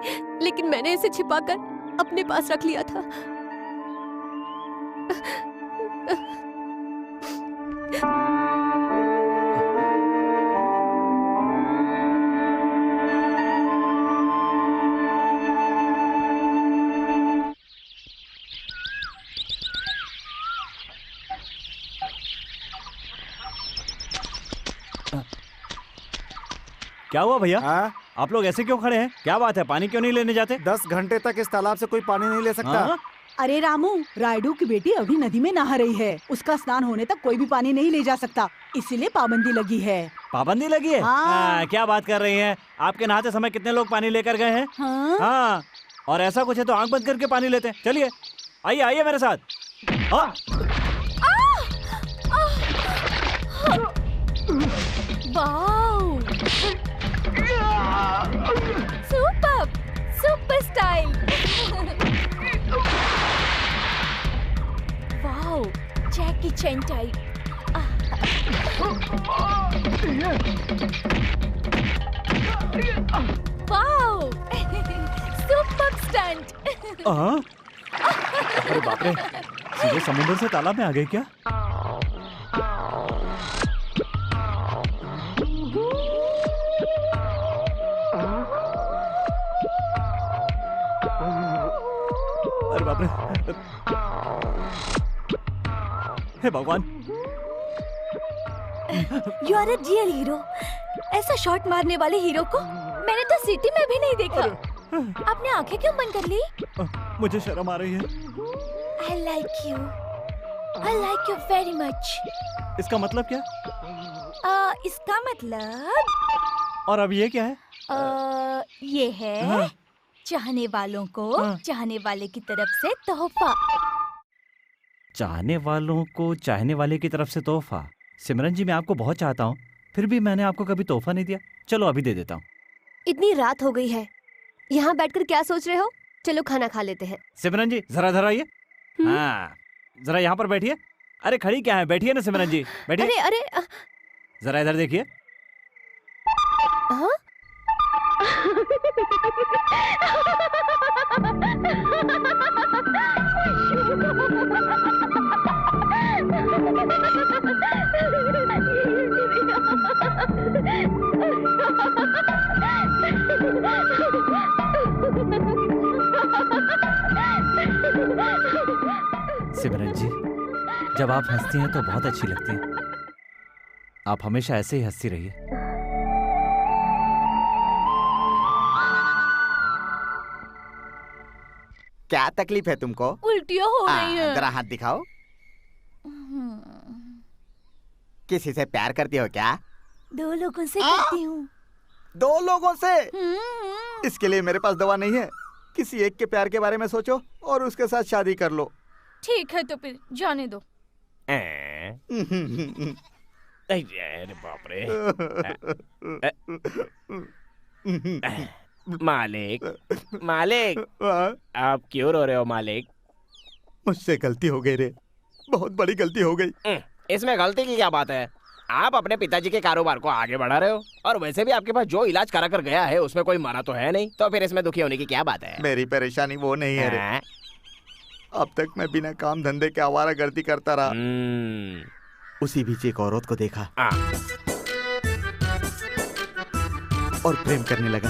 लेकिन मैंने इसे छिपाकर अपने पास रख लिया था। क्या हुआ भैया? हाँ? आप लोग ऐसे क्यों खड़े हैं? क्या बात है? पानी क्यों नहीं लेने जाते? 10 घंटे तक इस तालाब से कोई पानी नहीं ले सकता। हाँ? अरे रामू, रायडू की बेटी अभी नदी में नहा रही है। उसका स्नान होने तक कोई भी पानी नहीं ले जा सकता, इसीलिए पाबंदी लगी है। पाबंदी लगी है? हाँ। क्या बात कर रही हैं? आपके नहाते समय कितने लोग पानी लेकर गए हैं? हाँ? हाँ, और ऐसा कुछ है तो आंख बंद करके पानी लेते हैं। चलिए आइए आइए मेरे साथ। हाँ। Wow, super super style. Wow, Jackie Chan type. Wow, super stunt. अरे बाप रे, सीधे समुद्र से तालाब में आ गए क्या? अरे बाप रे, हे भगवान। You are a real hero. ऐसा शॉट मारने वाले हीरो को मैंने तो सिटी में भी नहीं देखा। आपने आंखें क्यों बंद कर ली? मुझे शर्म आ रही है। I like you. I like you very much. इसका मतलब क्या? इसका मतलब। और अब ये क्या है? ये है हाँ। चाहने वालों को हाँ। चाहने वाले की तरफ से तोहफा। चाहने वालों को चाहने वाले की तरफ से तोहफा। सिमरन जी, मैं आपको बहुत चाहता हूँ, फिर भी मैंने आपको कभी तोहफा नहीं दिया। चलो अभी दे देता हूँ। इतनी रात हो गई है, यहाँ बैठकर क्या सोच रहे हो? चलो खाना खा लेते हैं। सिमरन जी जरा इधर आइए। हाँ, जरा यहाँ पर बैठिए। अरे खड़ी क्या है, बैठिए ना सिमरन जी, बैठिए। अरे अरे जरा इधर देखिए। हाँ? सिमरन जी, जब आप हंसती हैं तो बहुत अच्छी लगती हैं। आप हमेशा ऐसे ही हंसती रहिए। क्या तकलीफ है तुमको? उल्टियाँ हो रही हैं। जरा हाथ दिखाओ। किसी से प्यार करती हो क्या? 2 लोगों से करती हूँ। 2 लोगों से? इसके लिए मेरे पास दवा नहीं है। किसी एक के प्यार के बारे में सोचो और उसके साथ शादी कर लो। ठीक है तो फिर जाने दो। अरे बाप रे। मालिक, मालिक, आप क्यों रो रहे हो मालिक? मुझसे गलती हो गई रे, बहुत बड़ी गलती हो गई। इसमें गलती की क्या बात है? आप अपने पिताजी के कारोबार को आगे बढ़ा रहे हो, और वैसे भी आपके पास जो इलाज करा कर गया है उसमें कोई मरा तो है नहीं, तो फिर इसमें दुखी होने की क्या बात है? मेरी परेशानी वो नहीं है रे। अब तक मैं बिना काम धंधे के आवारागर्दी करता रहा। उसी बीच एक औरत को देखा और प्रेम करने लगा।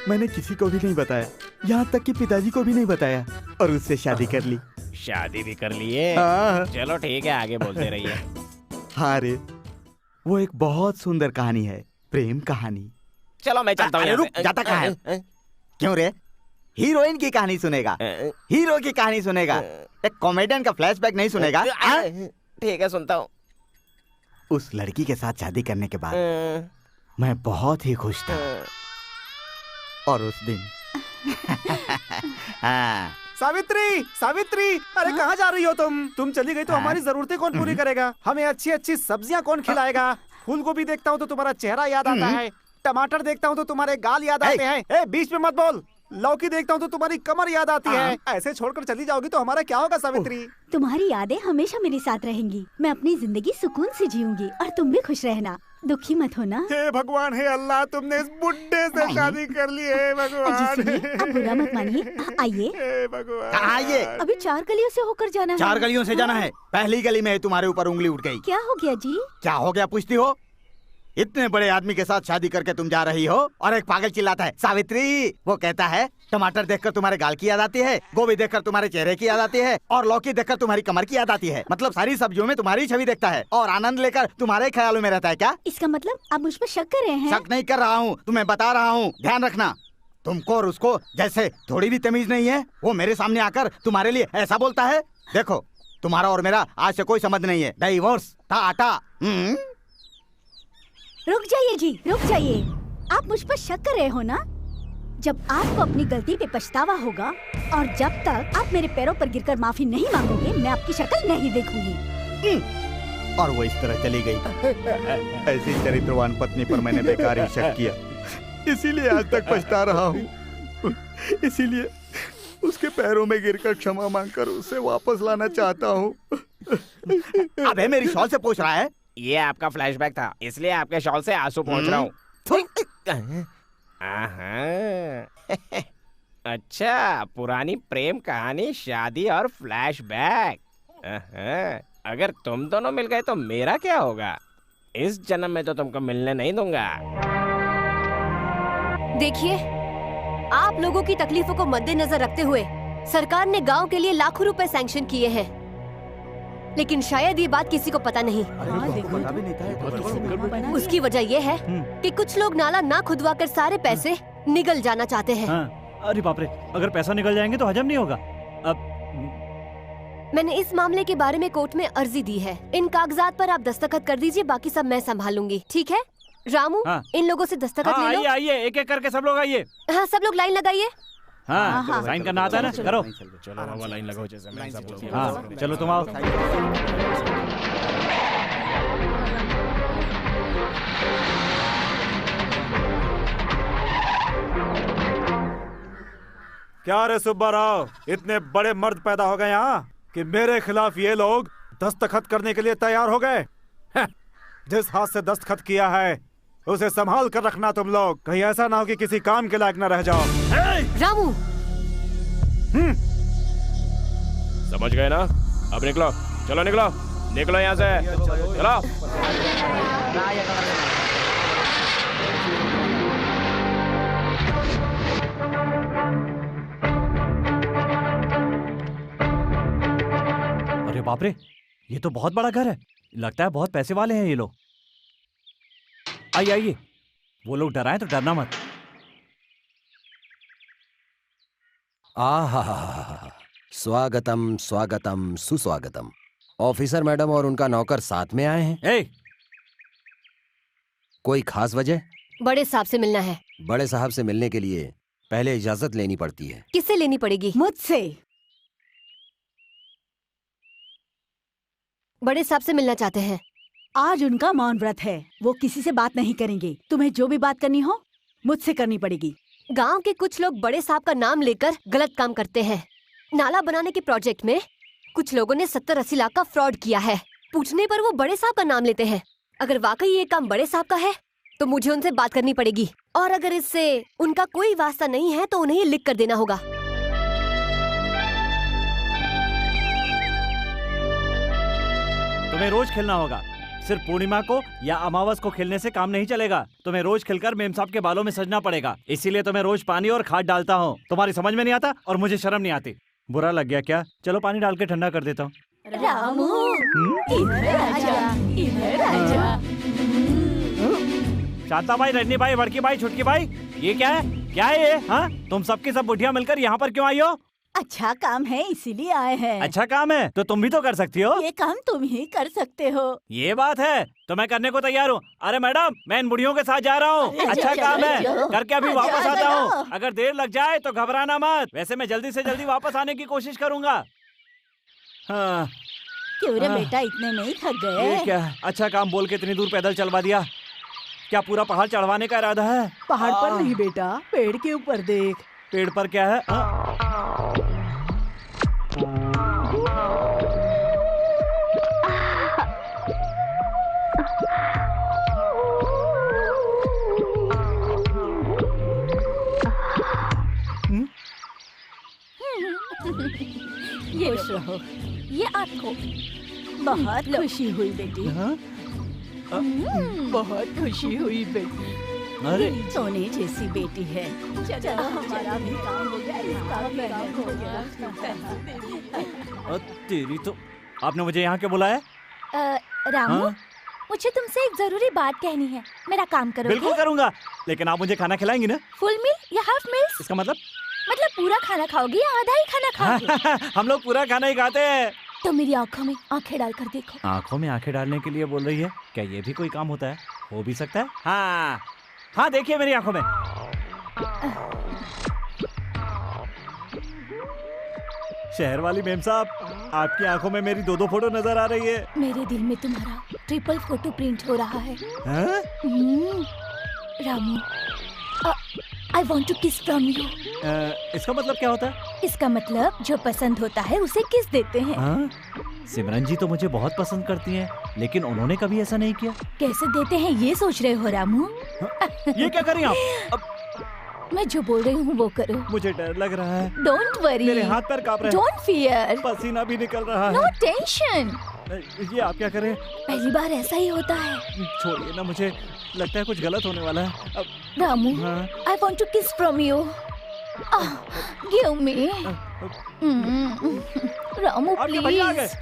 मैंने किसी को भी नहीं बताया, यहाँ तक कि पिताजी को भी नहीं बताया, और उससे शादी कर ली। शादी भी कर लिए? हाँ। चलो ठीक है, आगे बोलते रहिए। हाँ रे, वो एक बहुत सुंदर कहानी है, प्रेम कहानी। चलो मैं चलता हूँ। अरे रुक, जाता कहाँ है? क्यों रे? हीरोइन की कहानी सुनेगा, हीरो की कहानी सुनेगा, एक कॉमेडियन का फ्लैशबैक नहीं सुनेगा? ठीक है, सुनता हूँ। उस लड़की के साथ शादी करने के बाद मैं बहुत ही खुश था, और उस दिन हाँ। सावित्री, सावित्री, अरे कहाँ जा रही हो तुम? तुम चली गई तो हमारी जरूरतें कौन पूरी करेगा? हमें अच्छी अच्छी सब्जियां कौन खिलाएगा? फूल गोभी देखता हूँ तो तुम्हारा चेहरा याद आता है, टमाटर देखता हूँ तो तुम्हारे गाल याद आते हैं। ए, बीच में मत बोल। लौकी देखता हूँ तो तुम्हारी कमर याद आती है। ऐसे छोड़कर चली जाओगी तो हमारा क्या होगा सावित्री? तुम्हारी यादें हमेशा मेरे साथ रहेंगी। मैं अपनी जिंदगी सुकून से जीऊंगी, और तुम भी खुश रहना, दुखी मत होना। हे भगवान, हे अल्लाह, तुमने इस बुड्ढे से शादी कर ली है भगवान। अब बुरा मत मानिए, आइए। हे भगवान, कहाँ आइए? अभी 4 गलियों से होकर जाना है। 4 गलियों से जाना है? पहली गली में तुम्हारे ऊपर उंगली उठ गई। क्या हो गया जी? क्या हो गया पूछती हो? इतने बड़े आदमी के साथ शादी करके तुम जा रही हो और एक पागल चिल्लाता है सावित्री। वो कहता है टमाटर देखकर तुम्हारे गाल की याद आती है, गोभी देखकर तुम्हारे चेहरे की याद आती है और लौकी देखकर तुम्हारी कमर की याद आती है। मतलब सारी सब्जियों में तुम्हारी छवि देखता है और आनंद लेकर तुम्हारे ख्यालों में रहता है। क्या इसका मतलब आप मुझ पर शक कर रहे हैं? शक नहीं कर रहा हूँ, तुम्हें बता रहा हूँ। ध्यान रखना, तुमको और उसको जैसे थोड़ी भी तमीज नहीं है। वो मेरे सामने आकर तुम्हारे लिए ऐसा बोलता है। देखो, तुम्हारा और मेरा आज से कोई संबंध नहीं है। डाइवोर्स, टाटा। रुक जाइए जी, रुक जाइए। आप मुझ पर शक कर रहे हो ना? जब आपको अपनी गलती पे पछतावा होगा और जब तक आप मेरे पैरों पर गिरकर माफी नहीं मांगोगे, मैं आपकी शक्ल नहीं देखूंगी। और वो इस तरह चली गई। ऐसी चरित्रवान पत्नी पर मैंने बेकार ही शक किया, इसीलिए आज तक पछता रहा हूँ। इसीलिए उसके पैरों में गिरकर क्षमा मांगकर उसे वापस लाना चाहता हूँ। अबे मेरी शॉल से पूछ रहा है? ये आपका फ्लैशबैक था, इसलिए आपके शॉल से आंसू पहुंच रहा हूँ। अच्छा, पुरानी प्रेम कहानी, शादी और फ्लैशबैक। अगर तुम दोनों मिल गए तो मेरा क्या होगा? इस जन्म में तो तुमको मिलने नहीं दूंगा। देखिए, आप लोगों की तकलीफों को मद्देनजर रखते हुए सरकार ने गांव के लिए लाखों रुपए सैंक्शन किए हैं, लेकिन शायद ये बात किसी को पता नहीं। उसकी वजह ये है कि कुछ लोग नाला ना खुदवा कर सारे पैसे निगल जाना चाहते हैं। अरे बाप रे, अगर पैसा निकल जाएंगे तो हजम नहीं होगा। अब मैंने इस मामले के बारे में कोर्ट में अर्जी दी है। इन कागजात पर आप दस्तखत कर दीजिए, बाकी सब मैं संभाल लूंगी। ठीक है रामू? इन लोगों से दस्तखत ले लो। आइए, एक एक करके सब लोग आइए। हाँ, सब लोग लाइन लगाइए। हाँ, साइन करना आता है ना? करो। चलो लाइन लगाओ जैसे मैं सब बोलती हूँ। हाँ, चलो तुम आओ। क्या रे सुब्बा राव, इतने बड़े मर्द पैदा हो गए यहाँ कि मेरे खिलाफ ये लोग दस्तखत करने के लिए तैयार हो गए। जिस हाथ से दस्तखत किया है उसे संभाल कर रखना तुम लोग, कहीं ऐसा ना हो कि किसी काम के लायक न रह जाओ। रामू, समझ गए ना? अब निकलो, चलो निकलो, निकलो यहाँ से, चलो। अरे बाप रे, ये तो बहुत बड़ा घर है। लगता है बहुत पैसे वाले हैं ये लोग। आइए आइए, वो लोग डराएं तो डरना मत। आहा, स्वागतम स्वागतम सुस्वागतम। ऑफिसर मैडम और उनका नौकर साथ में आए हैं। कोई खास वजह? बड़े साहब से मिलना है। बड़े साहब से मिलने के लिए पहले इजाजत लेनी पड़ती है। किससे लेनी पड़ेगी? मुझसे। बड़े साहब से मिलना चाहते हैं। आज उनका मौन व्रत है, वो किसी से बात नहीं करेंगे। तुम्हें जो भी बात करनी हो मुझसे करनी पड़ेगी। गांव के कुछ लोग बड़े साहब का नाम लेकर गलत काम करते हैं। नाला बनाने के प्रोजेक्ट में कुछ लोगों ने 70-80 लाख का फ्रॉड किया है। पूछने पर वो बड़े साहब का नाम लेते हैं। अगर वाकई ये काम बड़े साहब का है तो मुझे उनसे बात करनी पड़ेगी, और अगर इससे उनका कोई वास्ता नहीं है तो उन्हें ये लिख कर देना होगा। तुम्हें रोज खेलना होगा, सिर्फ पूर्णिमा को या अमावस को खेलने से काम नहीं चलेगा। तुम्हें रोज खेलकर मेम साहब के बालों में सजना पड़ेगा। इसीलिए तुम्हें रोज पानी और खाद डालता हूँ। तुम्हारी समझ में नहीं आता और मुझे शर्म नहीं आती। बुरा लग गया क्या? चलो पानी डाल के ठंडा कर देता हूँ। रामू, इधर आजा, इधर आजा। शांता भाई, रजनी भाई, बड़की भाई, छुटकी भाई, ये क्या है? क्या है ये? हाँ, तुम सबकी सब बुढ़िया मिलकर यहाँ पर क्यों आई हो? अच्छा काम है इसीलिए आए हैं। अच्छा काम है तो तुम भी तो कर सकती हो। ये काम तुम ही कर सकते हो। ये बात है तो मैं करने को तैयार हूँ। अरे मैडम, मैं इन बुढ़ियों के साथ जा रहा हूँ। अच्छा काम है, करके अभी वापस आता हूँ। अगर देर लग जाए तो घबराना मत। वैसे मैं जल्दी से जल्दी वापस आने की कोशिश करूँगा। हाँ। क्यों रे बेटा, इतने में ही थक गए? ये क्या? अच्छा काम बोल के इतनी दूर पैदल चलवा दिया। क्या पूरा पहाड़ चढ़वाने का इरादा है? पहाड़ पर नहीं बेटा, पेड़ के ऊपर देख। पेड़ पर क्या है? ये खुश रहो। ये आपको बहुत खुशी हुई बेटी। बहुत खुशी हुई बेटी। अरे सोने जैसी बेटी है। चलो हमारा भी काम हो गया, इसका भी काम हो गया। तेरी तो, आपने मुझे यहाँ क्यों बुलाया? रामू, हाँ? मुझे तुमसे एक जरूरी बात कहनी है। मेरा काम करोगे? बिल्कुल करूंगा, लेकिन आप मुझे खाना खिलाएंगी ना? फुल मील या हाफ मील? इसका मतलब पूरा खाना खाओगे या आधा ही खाना खाओगे? हम लोग पूरा खाना ही खाते हैं। तो मेरी आंखों में आंखें डालकर देखो। आंखों में आंखें डालने के लिए बोल रही है? क्या ये भी कोई काम होता है? हो भी सकता है। हाँ हाँ, देखिए मेरी आंखों में। शहर वाली मेम साहब, आपकी आंखों में मेरी दो फोटो नजर आ रही है। मेरे दिल में तुम्हारा ट्रिपल फोटो प्रिंट हो रहा है। हाँ? Ramu, I want to kiss from you। इसका मतलब क्या होता है? इसका मतलब जो पसंद होता है उसे किस देते हैं। हाँ? सिमरन जी तो मुझे बहुत पसंद करती हैं, लेकिन उन्होंने कभी ऐसा नहीं किया। कैसे देते हैं ये सोच रहे हो रामू? ये क्या कर रही हैं आप? मैं जो बोल रही हूँ वो करो। मुझे डर लग रहा है। डोंट वरी, मेरे हाथ पैर कांप रहे हैं। डोंट फियर, पसीना भी निकल रहा है। No tension. ये आप क्या करें? पहली बार ऐसा ही होता है। छोड़िए ना, मुझे लगता है कुछ गलत होने वाला है। रामू, हाँ? I want to kiss from you। Give me। Ramu आपके भैया आ गए। Please.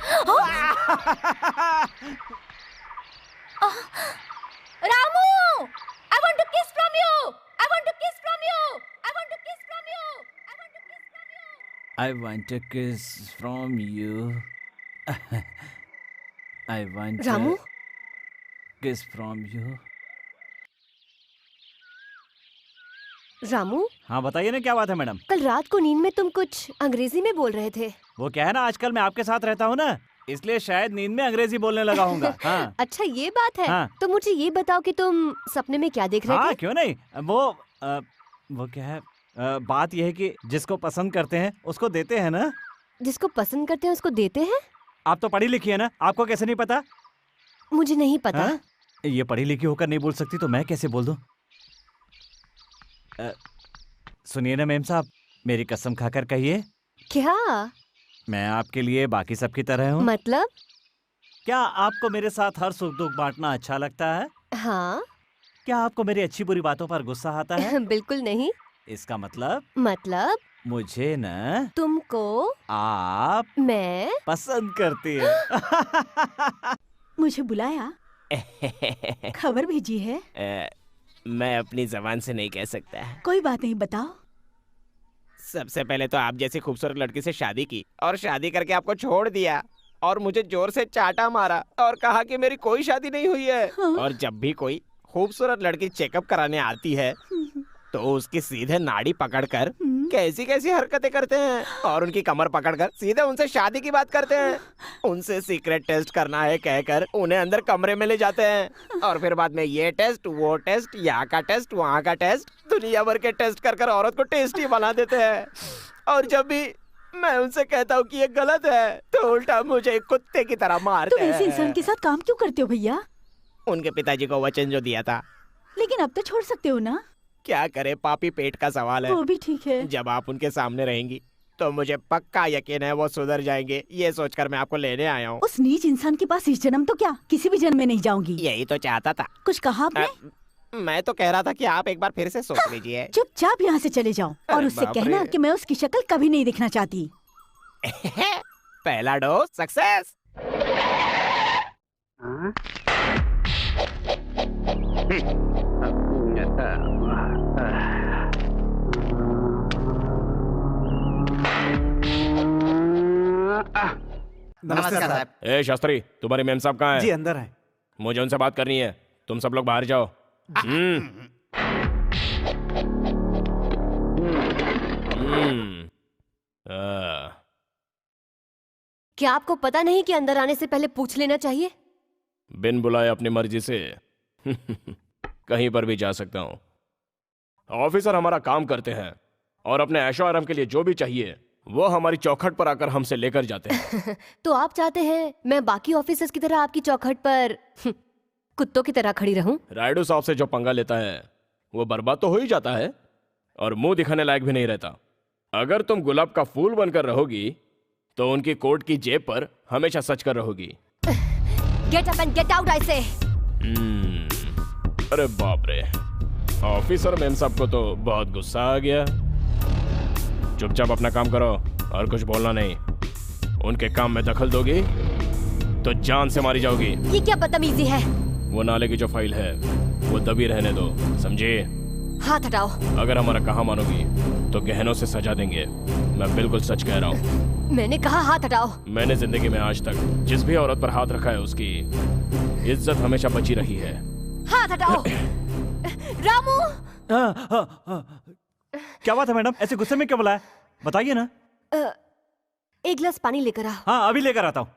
Ramu, I want to kiss from you। I want to kiss from you। I want to kiss from you। I want to kiss from you। I want to kiss from you। I want Ramu? to kiss from you। Ramu, हाँ बताइए ना, क्या बात है madam? कल रात को नींद में तुम कुछ अंग्रेजी में बोल रहे थे। वो क्या है ना, आजकल मैं आपके साथ रहता हूँ ना, इसलिए शायद नींद में अंग्रेजी बोलने लगा हूँगा। हाँ। अच्छा ये बात है। हाँ। तो मुझे ये बताओ कि तुम सपने में क्या देख रहे हाँ थे? क्यों नहीं, वो क्या है, बात यह है कि जिसको पसंद करते हैं उसको देते हैं ना। जिसको पसंद करते हैं उसको देते हैं? आप तो पढ़ी लिखी है ना, आपको कैसे नहीं पता? मुझे नहीं पता। हाँ? ये पढ़ी लिखी होकर नहीं बोल सकती तो मैं कैसे बोल दूं? सुनिए ना मेम साहब, मेरी कसम खाकर कहिए। क्या? मैं आपके लिए बाकी सब की तरह हूँ। मतलब? क्या आपको मेरे साथ हर सुख दुख बांटना अच्छा लगता है? हाँ। क्या आपको मेरी अच्छी बुरी बातों पर गुस्सा आता है? बिल्कुल नहीं। इसका मतलब? मतलब? मुझे न तुमको आप मैं पसंद करती है। मुझे बुलाया? खबर भेजी है? मैं अपनी जबान से नहीं कह सकता। कोई बात नहीं, बताओ। सबसे पहले तो आप जैसी खूबसूरत लड़की से शादी की और शादी करके आपको छोड़ दिया और मुझे जोर से चाटा मारा और कहा कि मेरी कोई शादी नहीं हुई है। हाँ? और जब भी कोई खूबसूरत लड़की चेकअप कराने आती है तो उसकी सीधे नाड़ी पकड़कर कैसी कैसी हरकतें करते हैं और उनकी कमर पकड़कर सीधे उनसे शादी की बात करते हैं। उनसे सीक्रेट टेस्ट करना है कहकर उन्हें अंदर कमरे में ले जाते हैं और फिर बाद में ये टेस्ट, वो टेस्ट, यहाँ का टेस्ट, वहाँ का टेस्ट, दुनिया भर के टेस्ट कर औरत को टेस्टी बना देते हैं। और जब भी मैं उनसे कहता हूँ कि ये गलत है तो उल्टा मुझे कुत्ते की तरह मारते तुम हैं। ऐसे इंसान के साथ काम क्यों करते हो भैया? उनके पिताजी को वचन जो दिया था। लेकिन अब तो छोड़ सकते हो ना? क्या करे, पापी पेट का सवाल है। वो भी ठीक है। जब आप उनके सामने रहेंगी तो मुझे पक्का यकीन है वो सुधर जाएंगे। ये सोचकर मैं आपको लेने आया हूँ। उस नीच इंसान के पास इस जन्म तो क्या, किसी भी जन्म में नहीं जाऊंगी। यही तो चाहता था। कुछ कहा आपने? मैं तो कह रहा था कि आप एक बार फिर से सोच लीजिए। चुपचाप यहाँ से चले जाओ और अरे उससे बाप कहना रे। कि मैं उसकी शक्ल कभी नहीं देखना चाहती। पहला डोज सक्सेस। नमस्कार साहब। ए शास्त्री, तुम्हारे मेम साहब कहाँ जी है? अंदर है। मुझे उनसे बात करनी है। तुम सब लोग बाहर जाओ। क्या आपको पता नहीं कि अंदर आने से पहले पूछ लेना चाहिए? बिन बुलाए अपनी मर्जी से कहीं पर भी जा सकता हूँ। ऑफिसर हमारा काम करते हैं और अपने ऐशो आराम के लिए जो भी चाहिए वो हमारी चौखट पर आकर हमसे लेकर जाते हैं। तो आप चाहते हैं मैं बाकी ऑफिसर्स की तरह आपकी चौखट पर कुत्तों की तरह खड़ी रहूं? राइडो साहब से जो पंगा लेता है वो बर्बाद तो हो ही जाता है और मुंह दिखाने लायक भी नहीं रहता। अगर तुम गुलाब का फूल बनकर रहोगी तो उनकी कोट की जेब पर हमेशा सच कर रहोगी। Get up and get out I से। अरे बाप रे, ऑफिसर मेम साहब को तो बहुत गुस्सा आ गया। चुपचाप अपना काम करो और कुछ बोलना नहीं। उनके काम में दखल दोगी तो जान से मारी जाओगी। ये क्या बदतमीजी है? वो नाले की जो फाइल है वो दबी रहने दो, समझे? हाथ हटाओ। अगर हमारा कहा मानोगी तो गहनों से सजा देंगे। मैं बिल्कुल सच कह रहा हूँ। मैंने कहा हाथ हटाओ। मैंने जिंदगी में आज तक जिस भी औरत पर हाथ रखा है उसकी इज्जत हमेशा बची रही है। हाथ हटाओ। रामू। क्या बात है मैडम, ऐसे गुस्से में क्यों बुलाया? बताइए ना। एक गिलास पानी लेकर आ। हाँ अभी लेकर आता हूँ।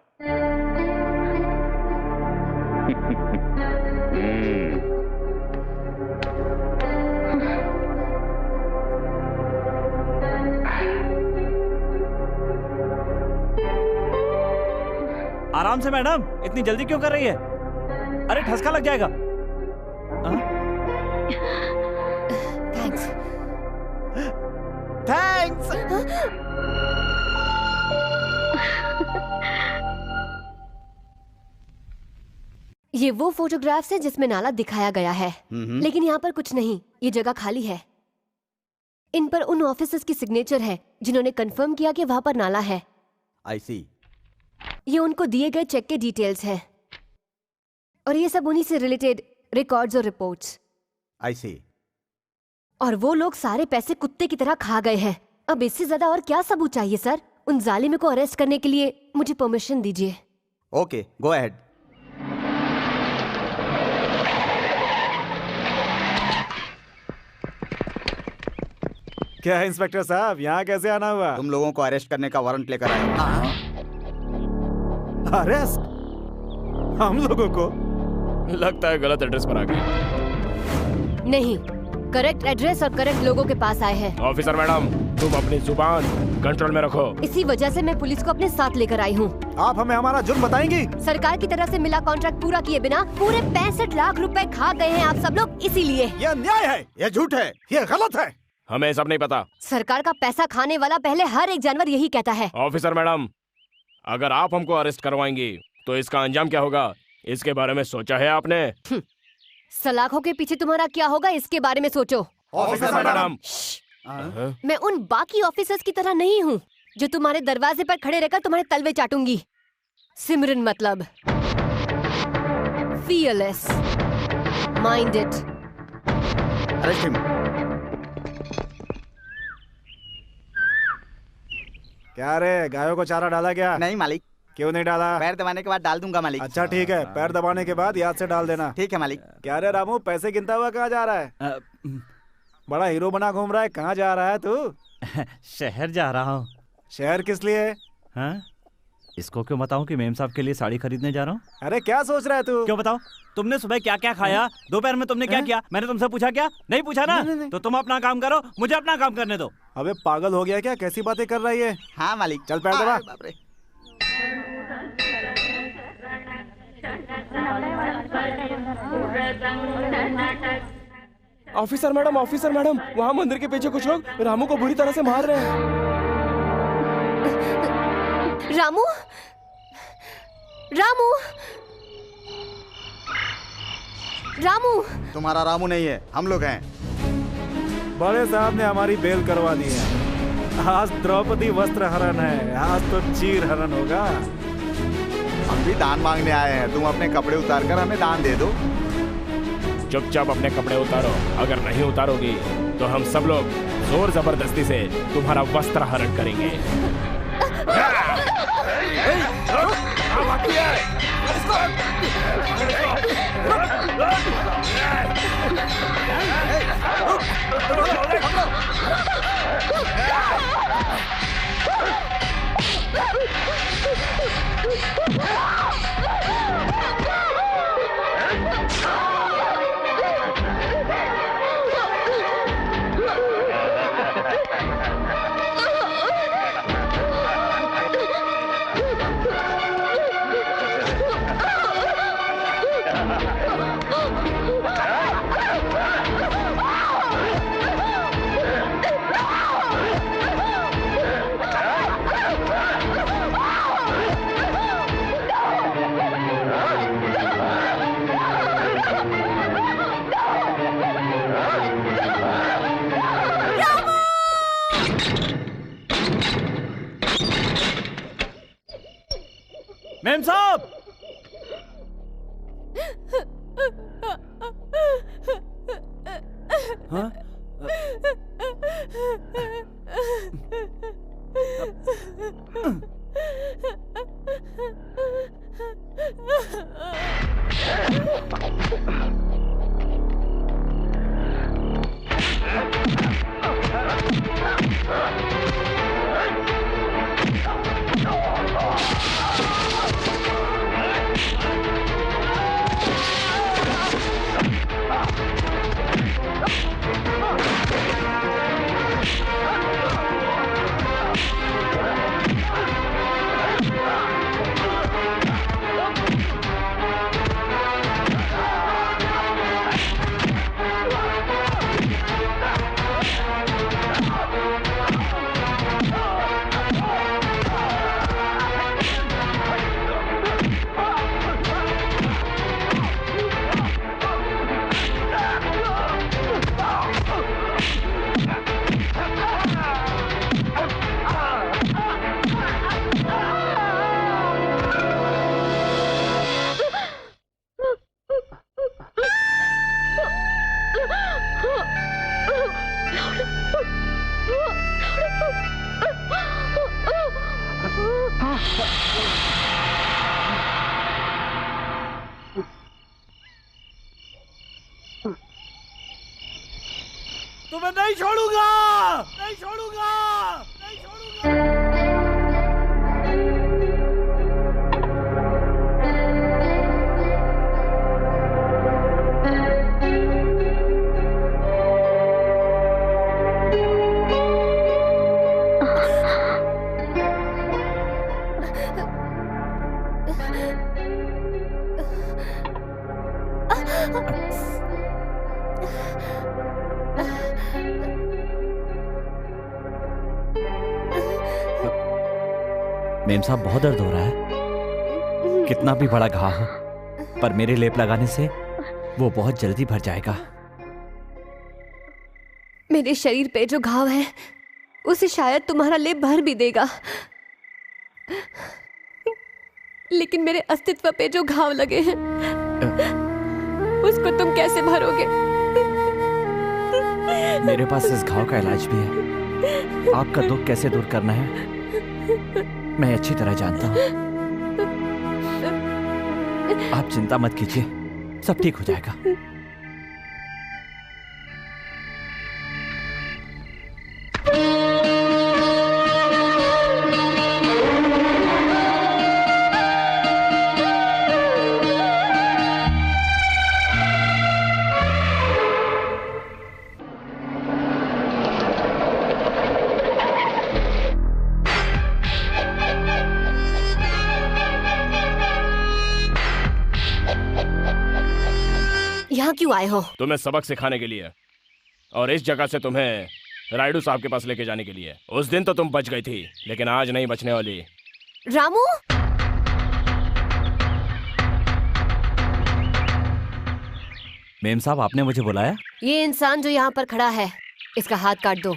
आराम से मैडम, इतनी जल्दी क्यों कर रही है? अरे ठसका लग जाएगा। थैंक्स। थैंक्स। ये वो फोटोग्राफ्स हैं जिसमें नाला दिखाया गया है, लेकिन यहाँ पर कुछ नहीं, ये जगह खाली है। इन पर उन ऑफिसर्स की सिग्नेचर है जिन्होंने कंफर्म किया कि वहां पर नाला है। I see. ये उनको दिए गए चेक के डिटेल्स हैं और ये सब उन्हीं से रिलेटेड रिकॉर्ड्स और रिपोर्ट्स। I see. और वो लोग सारे पैसे कुत्ते की तरह खा गए हैं। अब इससे ज्यादा और क्या सबूत चाहिए सर? उन जालिम को अरेस्ट करने के लिए मुझे परमिशन दीजिए। Okay, go ahead. क्या है इंस्पेक्टर साहब, यहाँ कैसे आना हुआ? तुम लोगों को अरेस्ट करने का वारंट लेकर आया। अरेस्ट? हम लोगों को? लगता है गलत एड्रेस पर आ गए। नहीं, करेक्ट एड्रेस और करेक्ट लोगों के पास आए हैं। ऑफिसर मैडम, तुम अपनी जुबान कंट्रोल में रखो। इसी वजह से मैं पुलिस को अपने साथ लेकर आई हूँ। आप हमें हमारा जुर्म बताएंगी? सरकार की तरफ से मिला कॉन्ट्रैक्ट पूरा किए बिना पूरे 65 लाख रुपए खा गए हैं आप सब लोग, इसीलिए। यह अन्याय है, यह झूठ है, यह गलत है। हमें सब नहीं पता। सरकार का पैसा खाने वाला पहले हर एक जानवर यही कहता है। ऑफिसर मैडम, अगर आप हमको अरेस्ट करवाएंगी तो इसका अंजाम क्या होगा, इसके बारे में सोचा है आपने? सलाखों के पीछे तुम्हारा क्या होगा, इसके बारे में सोचो। ऑफिसर मैडम, मैं उन बाकी ऑफिसर्स की तरह नहीं हूँ जो तुम्हारे दरवाजे पर खड़े रहकर तुम्हारे तलवे चाटूंगी। सिमरन मतलब fearless, mind it. Arrest him. क्या रे, गायों को चारा डाला क्या? नहीं मालिक। क्यों नहीं डाला? पैर दबाने के बाद डाल दूंगा मालिक। अच्छा ठीक है, पैर दबाने के बाद याद से डाल देना। ठीक है मालिक। क्या रे रामू, पैसे गिनता हुआ कहाँ जा रहा है? बड़ा हीरो बना घूम रहा है, कहाँ जा रहा है तू? शहर जा रहा हूँ। शहर किस लिए? हाँ? इसको क्यों बताऊं कि मेम साहब के लिए साड़ी खरीदने जा रहा हूँ? अरे क्या सोच रहा है तू? क्यों बताओ? तुमने सुबह क्या क्या खाया, दोपहर में तुमने क्या किया, मैंने तुमसे पूछा क्या? नहीं पूछा ना? नहीं। तो तुम अपना काम करो, मुझे अपना काम करने दो। अबे पागल हो गया क्या, कैसी बातें कर रहा है ये? हाँ मालिक। चल पैर दबा। ऑफिसर मैडम, वहाँ मंदिर के पीछे कुछ लोग रामू को बुरी तरह से मार रहे हैं। रामू, रामू, रामू। तुम्हारा रामू नहीं है, हम लोग हैं। बड़े साहब ने हमारी बेल करवा दी है। आज द्रौपदी वस्त्र हरण है, आज तो चीर हरण होगा। हम भी दान मांगने आए हैं, तुम अपने कपड़े उतार कर हमें दान दे दो। चुपचाप अपने कपड़े उतारो, अगर नहीं उतारोगी तो हम सब लोग जोर जबरदस्ती से तुम्हारा वस्त्र हरण करेंगे। मेम साहब! हाँ? तुम्हें नहीं छोड़ूंगा, नहीं छोड़ूंगा, नहीं छोड़ूंगा। मेम साहब, बहुत दर्द हो रहा है। कितना भी बड़ा घाव हो, पर मेरे लेप लगाने से वो बहुत जल्दी भर जाएगा। मेरे शरीर पे जो घाव है उसे शायद तुम्हारा लेप भर भी देगा, लेकिन मेरे अस्तित्व पे जो घाव लगे हैं उसको तुम कैसे भरोगे? मेरे पास इस घाव का इलाज भी है। आपका दुख कैसे दूर करना है मैं अच्छी तरह जानता हूँ। आप चिंता मत कीजिए, सब ठीक हो जाएगा। यहाँ क्यों आए हो? तुम्हें सबक सिखाने के लिए, और इस जगह से तुम्हें रायडू साहब के पास लेके जाने के लिए। उस दिन तो तुम बच गई थी, लेकिन आज नहीं बचने वाली। रामू, मेम साहब, आपने मुझे बुलाया? ये इंसान जो यहाँ पर खड़ा है, इसका हाथ काट दो।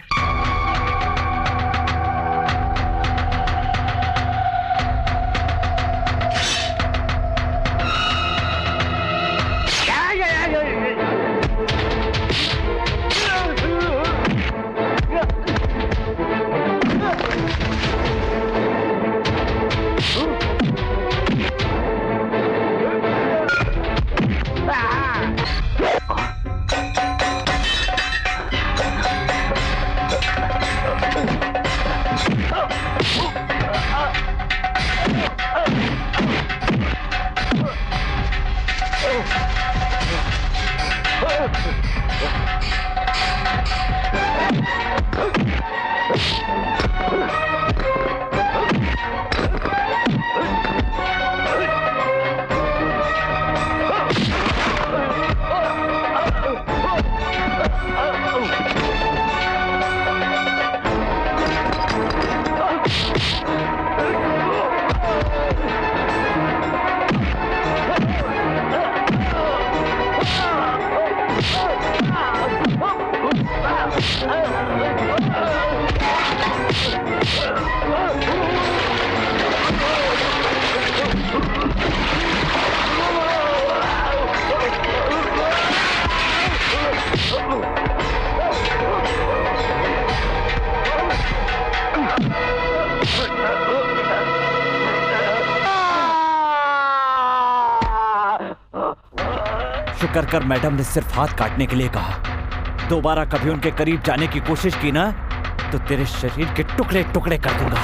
शुक्र कर मैडम ने सिर्फ हाथ काटने के लिए कहा। दोबारा कभी उनके करीब जाने की कोशिश की ना तो तेरे शरीर के टुकड़े टुकड़े कर दूंगा।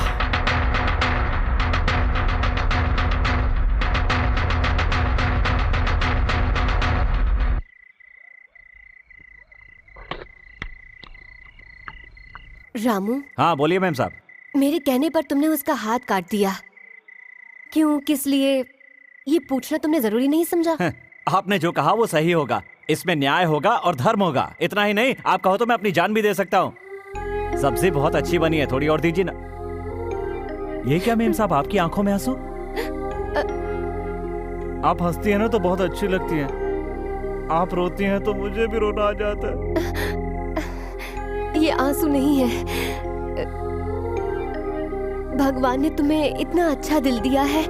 रामू। हाँ बोलिए मैम साहब। मेरे कहने पर तुमने उसका हाथ काट दिया, क्यों, किस लिए, ये पूछना तुमने जरूरी नहीं समझा? आपने जो कहा वो सही होगा, इसमें न्याय होगा और धर्म होगा। इतना ही नहीं, आप कहो तो मैं अपनी जान भी दे सकता हूँ। सब्जी बहुत अच्छी बनी है, थोड़ी और दीजिए ना। ये क्या मैम साहब, आपकी आंखों में आंसू? आप हंसती हैं ना तो बहुत अच्छी लगती हैं, आप रोती हैं तो मुझे भी रोना आ जाता है। ये आंसू नहीं है, भगवान ने तुम्हें इतना अच्छा दिल दिया है,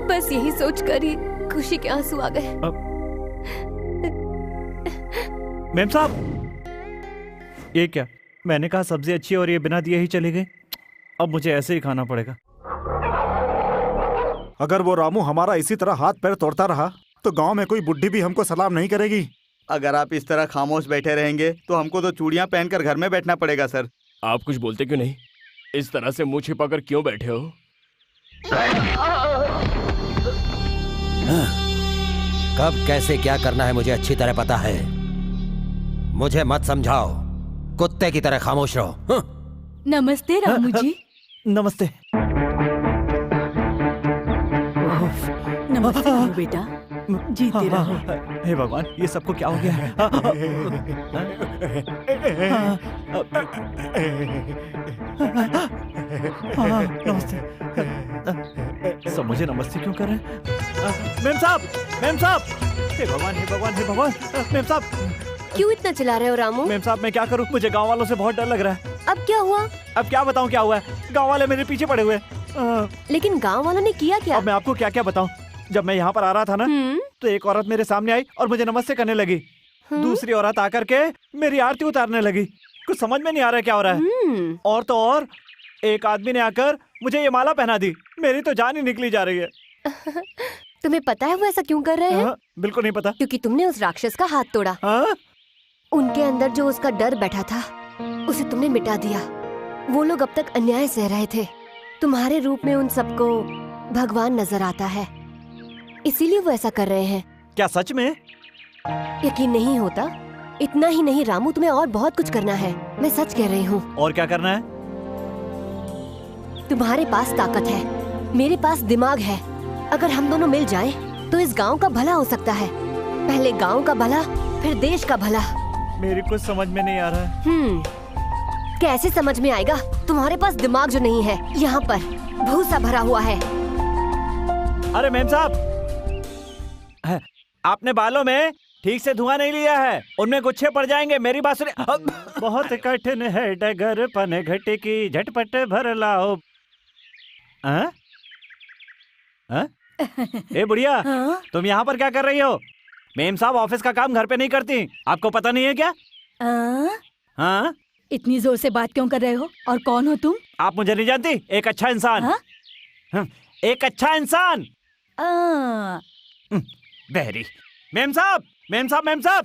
बस यही सोचकर ही खुशी के आंसू आ गए। मैम साहब ये क्या, मैंने कहा सब्जी अच्छी है और ये बिना दिए ही चली गई। अब मुझे ऐसे ही खाना पड़ेगा। अगर वो रामू हमारा इसी तरह हाथ पैर तोड़ता रहा तो गांव में कोई बुढ़ी भी हमको सलाम नहीं करेगी। अगर आप इस तरह खामोश बैठे रहेंगे तो हमको तो चूड़ियां पहनकर घर में बैठना पड़ेगा सर। आप कुछ बोलते क्यों नहीं? इस तरह से मुंह छिपाकर क्यों बैठे हो? कब कैसे क्या करना है मुझे अच्छी तरह पता है। मुझे मत समझाओ, कुत्ते की तरह खामोश रहो। नमस्ते रामू जी। नमस्ते। नमस्ते रामू बेटा, जीते रहो। हे भगवान, ये सबको क्या हो गया? नमस्ते। सब मुझे नमस्ते क्यों कर रहे हैं? मैम साहब, मैम साहब, हे भगवान, हे भगवान, हे भगवान। मैम साहब क्यों इतना चिल्ला रहे हो रामू? मैम साहब मैं क्या करूं, मुझे गांव वालों से बहुत डर लग रहा है। अब क्या हुआ? अब क्या बताऊं क्या हुआ है, गांव वाले मेरे पीछे पड़े हुए। लेकिन गांव वालों ने किया क्या? अब मैं आपको क्या क्या बताऊं। जब मैं यहाँ पर आ रहा था ना तो एक औरत मेरे सामने आई और मुझे नमस्ते करने लगी। दूसरी औरत आकर के मेरी आरती उतारने लगी। कुछ समझ में नहीं आ रहा है क्या हो रहा है। और तो और एक आदमी ने आकर मुझे ये माला पहना दी। मेरी तो जान ही निकली जा रही है। तुम्हें पता है वो ऐसा क्यों कर रहे हैं? बिल्कुल नहीं पता। क्योंकि तुमने उस राक्षस का हाथ तोड़ा। उनके अंदर जो उसका डर बैठा था उसे तुमने मिटा दिया। वो लोग अब तक अन्याय सह रहे थे, तुम्हारे रूप में उन सबको भगवान नजर आता है, इसीलिए वो ऐसा कर रहे हैं। क्या सच में? यकीन नहीं होता? इतना ही नहीं रामू, तुम्हें और बहुत कुछ करना है। मैं सच कह रही हूँ। और क्या करना है? तुम्हारे पास ताकत है, मेरे पास दिमाग है। अगर हम दोनों मिल जाएं, तो इस गांव का भला हो सकता है। पहले गांव का भला, फिर देश का भला। मेरी कुछ समझ में नहीं आ रहा है। कैसे समझ में आएगा? तुम्हारे पास दिमाग जो नहीं है, यहाँ पर भूसा भरा हुआ है। अरे मैम साहब, आपने बालों में ठीक से धुआं नहीं लिया है, उनमें गुच्छे पड़ जाएंगे। मेरी बात सुनिए। बहुत कठिन है डगर पन घट की, झटपट भर लाओ। ए बुढ़िया, तुम यहाँ पर क्या कर रही हो? मेम साहब ऑफिस का काम घर पे नहीं करती, आपको पता नहीं है क्या? हाँ, इतनी जोर से बात क्यों कर रहे हो? और कौन हो तुम? आप मुझे नहीं जानती? एक अच्छा इंसान। एक अच्छा इंसान। बहरी। मेम साहब, मेम साहब, मेम साहब।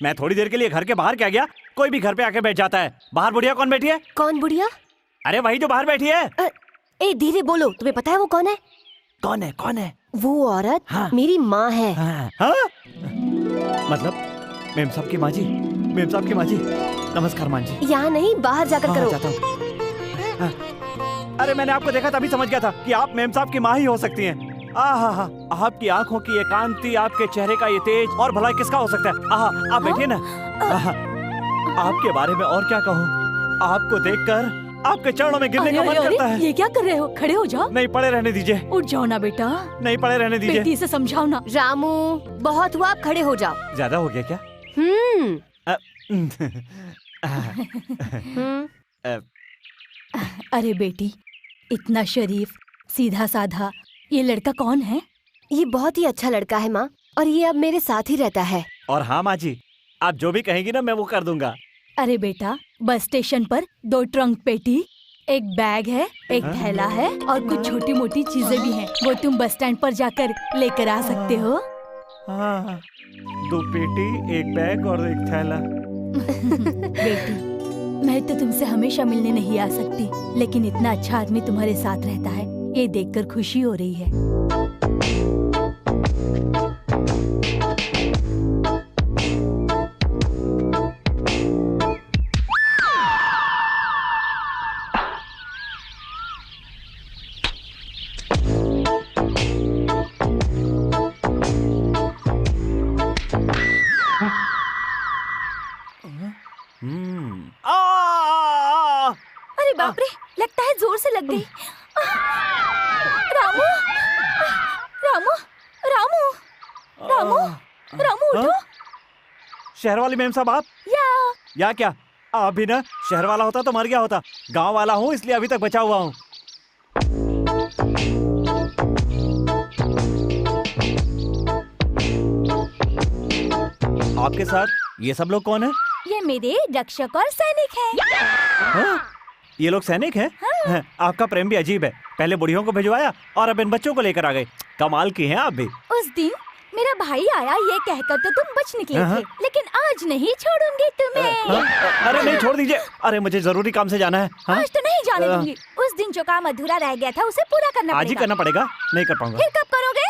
मैं थोड़ी देर के लिए घर के बाहर क्या गया, कोई भी घर पे आके बैठ जाता है। बाहर बुढ़िया कौन बैठी है? कौन बुढ़िया? अरे वही जो बाहर बैठी है। ए धीरे बोलो, तुम्हें पता है वो कौन है? कौन है? कौन है? वो औरत मेरी माँ है। मतलब मेम साहब की माँ जी? मेम साहब की माँ जी, नमस्कार माँ जी। यहाँ नहीं, बाहर जाकर करो। जाता हूँ। अरे मैंने आपको देखा तभी समझ गया था कि आप मेम साहब की माँ ही हो सकती हैं। आहा, आपकी आंखों की ये कांति, आपके चेहरे का ये तेज, और भला किसका हो सकता है? आहा, आप बैठिए ना। आपके बारे में और क्या कहूँ, आपको देखकर आपके चरणों में गिरने का मन करता है। ये क्या कर रहे हो? खड़े हो जाओ। नहीं, पड़े रहने दीजिए। उठ जाओ ना बेटा। नहीं, पड़े रहने दीजिए। बेटी से समझाओ ना। रामू, बहुत हुआ, आप खड़े हो जाओ। ज्यादा हो गया क्या? अरे बेटी, इतना शरीफ, सीधा साधा, ये लड़का कौन है? ये बहुत ही अच्छा लड़का है माँ, और ये अब मेरे साथ ही रहता है। और हाँ माँ जी, आप जो भी कहेंगी ना मैं वो कर दूंगा। अरे बेटा, बस स्टेशन पर 2 ट्रंक पेटी, एक बैग है, एक थैला है और कुछ छोटी मोटी चीजें भी हैं। वो तुम बस स्टैंड पर जाकर लेकर आ सकते हो। हाँ, 2 पेटी, 1 बैग और 1 थैला। बेटी, मैं तो तुमसे हमेशा मिलने नहीं आ सकती, लेकिन इतना अच्छा आदमी तुम्हारे साथ रहता है, ये देखकर खुशी हो रही है। अरे बाप रे, लगता है जोर से लग गई। रामू, रामू, रामू, रामू, रामू उठो। शहर वाली मैम साहब आप? या क्या? आप भी ना शहर वाला होता तो मर गया होता। गांव वाला हूँ इसलिए अभी तक बचा हुआ हूँ। आपके साथ ये सब लोग कौन है? ये मेरे रक्षक और सैनिक हैं। हाँ? ये लोग सैनिक हैं? हाँ। आपका प्रेम भी अजीब है। पहले बुढ़ियों को भिजवाया और अब इन बच्चों को लेकर आ गए। कमाल की हैं आप भी। उस दिन मेरा भाई आया ये कहकर तो तुम बच निकले थे, लेकिन आज नहीं छोड़ूंगी तुम्हें। अरे नहीं, छोड़ दीजिए। अरे मुझे जरूरी काम से जाना है। आज तो नहीं जाने दूंगी। उस दिन जो काम अधूरा रह गया था उसे पूरा करना पड़ेगा। आज ही करना पड़ेगा? नहीं कर पाऊंगा। फिर कब करोगे?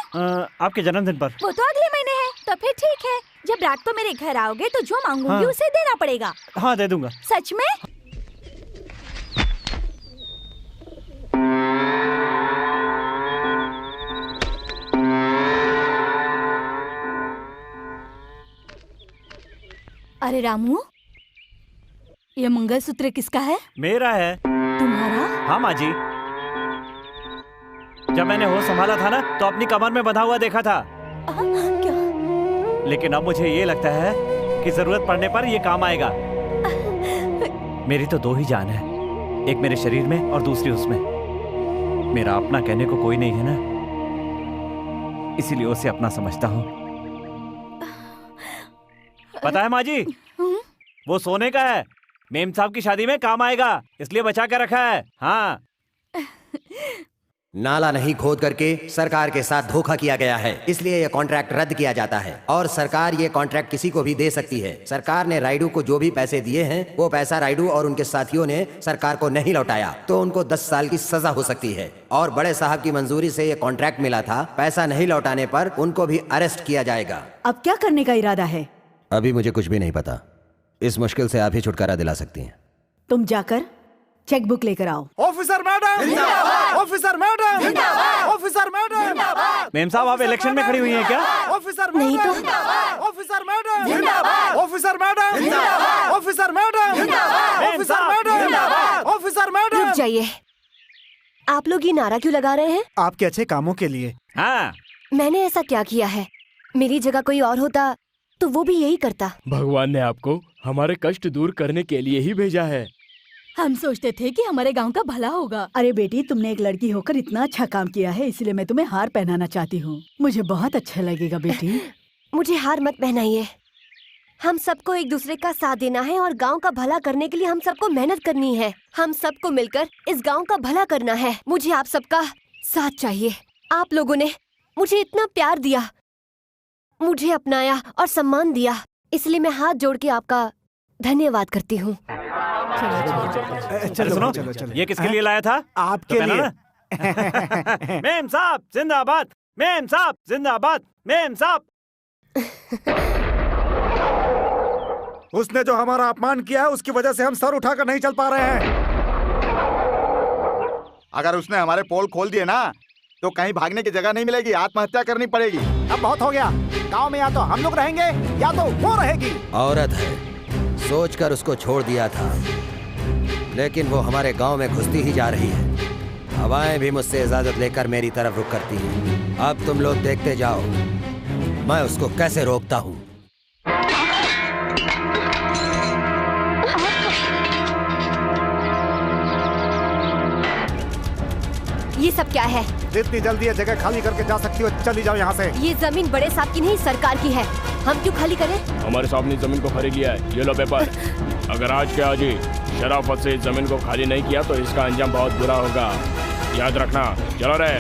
आपके जन्मदिन पर। वो तो अगले महीने है। तो फिर ठीक है, जब रात को मेरे घर आओगे तो जो मांगूंगी उसे देना पड़ेगा। हाँ दे दूंगा। सच में? अरे रामू, ये मंगलसूत्र किसका है? मेरा है। तुम्हारा? हाँ माँ जी। जब मैंने होश संभाला था ना तो अपनी कमर में बंधा हुआ देखा था। क्या? लेकिन अब मुझे ये लगता है कि जरूरत पड़ने पर ये काम आएगा। मेरी तो 2 ही जान है, एक मेरे शरीर में और दूसरी उसमें। मेरा अपना कहने को कोई नहीं है ना, इसीलिए उसे अपना समझता हूँ। पता है माँ जी, वो सोने का है, मेम साहब की शादी में काम आएगा, इसलिए बचा के रखा है। हाँ। नाला नहीं खोद करके सरकार के साथ धोखा किया गया है, इसलिए यह कॉन्ट्रैक्ट रद्द किया जाता है और सरकार ये कॉन्ट्रैक्ट किसी को भी दे सकती है। सरकार ने राइडू को जो भी पैसे दिए हैं वो पैसा राइडू और उनके साथियों ने सरकार को नहीं लौटाया तो उनको 10 साल की सजा हो सकती है। और बड़े साहब की मंजूरी से ये कॉन्ट्रैक्ट मिला था, पैसा नहीं लौटाने पर उनको भी अरेस्ट किया जाएगा। अब क्या करने का इरादा है? अभी मुझे कुछ भी नहीं पता, इस मुश्किल से आप ही छुटकारा दिला सकती हैं। तुम जाकर चेकबुक लेकर आओ। Officer madam! Officer madam! Officer madam! Ma'am साहब आप इलेक्शन में खड़ी हुई हैं क्या? ऑफिसर नहीं तो। Officer madam! Officer madam! Officer madam! Officer madam! Officer madam! रुक जाइए, आप लोग ये नारा क्यों लगा रहे हैं? आपके अच्छे कामों के लिए। हाँ। मैंने ऐसा क्या किया है? मेरी जगह कोई और होता तो वो भी यही करता। भगवान ने आपको हमारे कष्ट दूर करने के लिए ही भेजा है। हम सोचते थे कि हमारे गांव का भला होगा। अरे बेटी, तुमने एक लड़की होकर इतना अच्छा काम किया है, इसलिए मैं तुम्हें हार पहनाना चाहती हूँ। मुझे बहुत अच्छा लगेगा बेटी। मुझे हार मत पहनाइए। हम सबको एक दूसरे का साथ देना है और गांव का भला करने के लिए हम सबको मेहनत करनी है। हम सबको मिलकर इस गांव का भला करना है। मुझे आप सबका साथ चाहिए। आप लोगों ने मुझे इतना प्यार दिया, मुझे अपनाया और सम्मान दिया, इसलिए मैं हाथ जोड़ के आपका धन्यवाद करती हूँ। चलो सुनो, ये किसके लिए लाया था? आपके लिए। मेम साहब जिंदाबाद, मेम साहब जिंदाबाद, मेम साहब। उसने जो हमारा अपमान किया है उसकी वजह से हम सर उठाकर नहीं चल पा रहे हैं। अगर उसने हमारे पोल खोल दिए ना तो कहीं भागने की जगह नहीं मिलेगी, आत्महत्या करनी पड़ेगी। अब बहुत हो गया, गांव में या तो हम लोग रहेंगे या तो वो रहेगी। औरत है, सोचकर उसको छोड़ दिया था, लेकिन वो हमारे गांव में घुसती ही जा रही है। हवाएं भी मुझसे इजाजत लेकर मेरी तरफ रुख करती हैं। अब तुम लोग देखते जाओ मैं उसको कैसे रोकता हूँ। ये सब क्या है? जितनी जल्दी ये जगह खाली करके जा सकती हो चली जाओ यहाँ से। ये जमीन बड़े साहब की नहीं, सरकार की है। हम क्यों खाली करें? हमारे साहब ने जमीन को खरीद लिया है, ये लो पेपर। अगर आज के आज ही शराफत से इस जमीन को खाली नहीं किया तो इसका अंजाम बहुत बुरा होगा, याद रखना। चलो रे।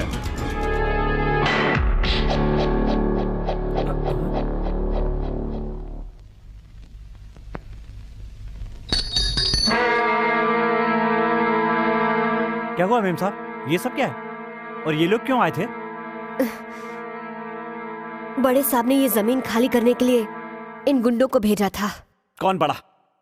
क्या हुआ मेम साहब, ये सब क्या है? और ये लोग क्यों आए थे? बड़े साहब ने ये जमीन खाली करने के लिए इन गुंडों को भेजा था। कौन बड़ा?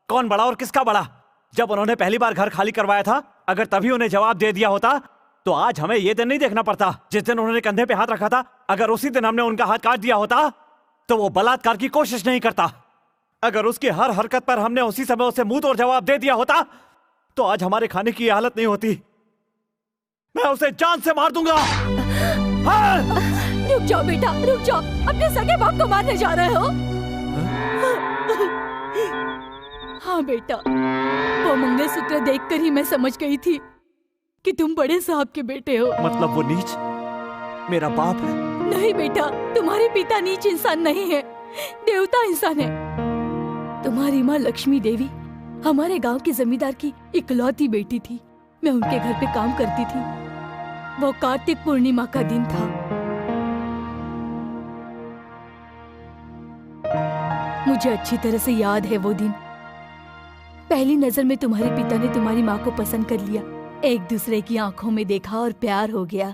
कौन बड़ा और किसका बड़ा? जब उन्होंने पहली बार घर खाली करवाया था, अगर तभी उन्हें जवाब दे दिया होता तो आज हमें ये दिन नहीं देखना पड़ता जिस दिन उन्होंने कंधे पे हाथ रखा था। अगर उसी दिन हमने उनका हाथ काट दिया होता तो वो बलात्कार की कोशिश नहीं करता। अगर उसकी हर हरकत पर हमने उसी समय उसे मुंह तोड़ जवाब दे दिया होता तो आज हमारे खाने की हालत नहीं होती। मैं उसे जान से मार दूंगा। हाँ! रुक जाओ बेटा, रुक जाओ। अपने सगे बाप को मारने जा रहे हो? हाँ बेटा, वो मंगलसूत्र देखकर ही मैं समझ गई थी कि तुम बड़े साहब के बेटे हो। मतलब वो नीच मेरा बाप है? नहीं बेटा, तुम्हारे पिता नीच इंसान नहीं है, देवता इंसान है। तुम्हारी माँ लक्ष्मी देवी हमारे गांव के जमींदार की इकलौती बेटी थी। मैं उनके घर पे काम करती थी। वो कार्तिक पूर्णिमा का दिन था। मुझे अच्छी तरह से याद है वो दिन। पहली नजर में तुम्हारे पिता ने तुम्हारी माँ को पसंद कर लिया। एक दूसरे की आंखों में देखा और प्यार हो गया।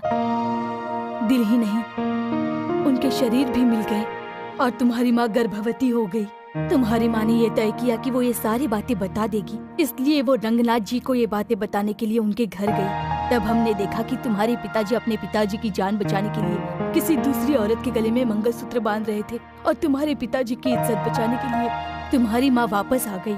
दिल ही नहीं, उनके शरीर भी मिल गए और तुम्हारी माँ गर्भवती हो गई। तुम्हारी माँ ने ये तय किया कि वो ये सारी बातें बता देगी, इसलिए वो रंगनाथ जी को ये बातें बताने के लिए उनके घर गई। तब हमने देखा कि तुम्हारे पिताजी अपने पिताजी की जान बचाने के लिए किसी दूसरी औरत के गले में मंगलसूत्र बांध रहे थे और तुम्हारे पिताजी की इज्जत बचाने के लिए तुम्हारी माँ वापस आ गई।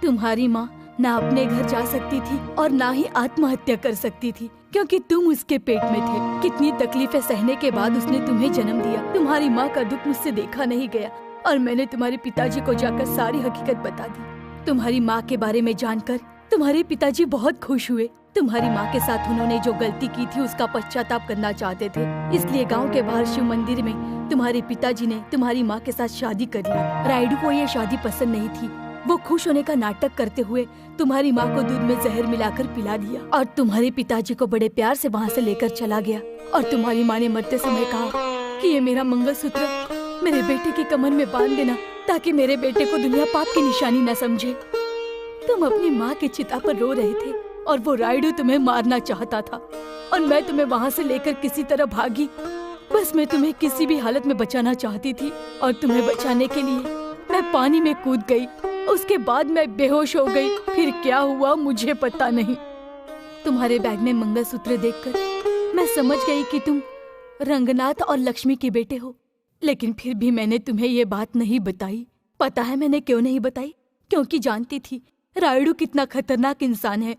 तुम्हारी माँ ना अपने घर जा सकती थी और ना ही आत्महत्या कर सकती थी, क्योंकि तुम उसके पेट में थे। कितनी तकलीफें सहने के बाद उसने तुम्हें जन्म दिया। तुम्हारी माँ का दुख मुझसे देखा नहीं गया और मैंने तुम्हारे पिताजी को जाकर सारी हकीकत बता दी। तुम्हारी माँ के बारे में जानकर तुम्हारे पिताजी बहुत खुश हुए। तुम्हारी माँ के साथ उन्होंने जो गलती की थी उसका पश्चाताप करना चाहते थे, इसलिए गांव के बाहर शिव मंदिर में तुम्हारे पिताजी ने तुम्हारी माँ के साथ शादी कर ली। रायडू को ये शादी पसंद नहीं थी। वो खुश होने का नाटक करते हुए तुम्हारी माँ को दूध में जहर मिलाकर पिला दिया और तुम्हारे पिताजी को बड़े प्यार से वहाँ से लेकर चला गया। और तुम्हारी माँ ने मरते समय कहा कि ये मेरा मंगलसूत्र मेरे बेटे की कमर में बांध देना, ताकि मेरे बेटे को दुनिया पाप की निशानी न समझे। तुम अपनी माँ की चिता पर रो रहे थे और वो रायडू तुम्हें मारना चाहता था और मैं तुम्हें वहाँ से लेकर किसी तरह भागी। बस मैं तुम्हें किसी भी हालत में बचाना चाहती थी और तुम्हें बचाने के लिए मैं पानी में कूद गई। उसके बाद मैं बेहोश हो गई। फिर क्या हुआ मुझे पता नहीं। तुम्हारे बैग में मंगलसूत्र देखकर मैं समझ गई कि तुम रंगनाथ और लक्ष्मी के बेटे हो, लेकिन फिर भी मैंने तुम्हें ये बात नहीं बताई। पता है मैंने क्यों नहीं बताई? क्योंकि जानती थी रायडू कितना खतरनाक इंसान है।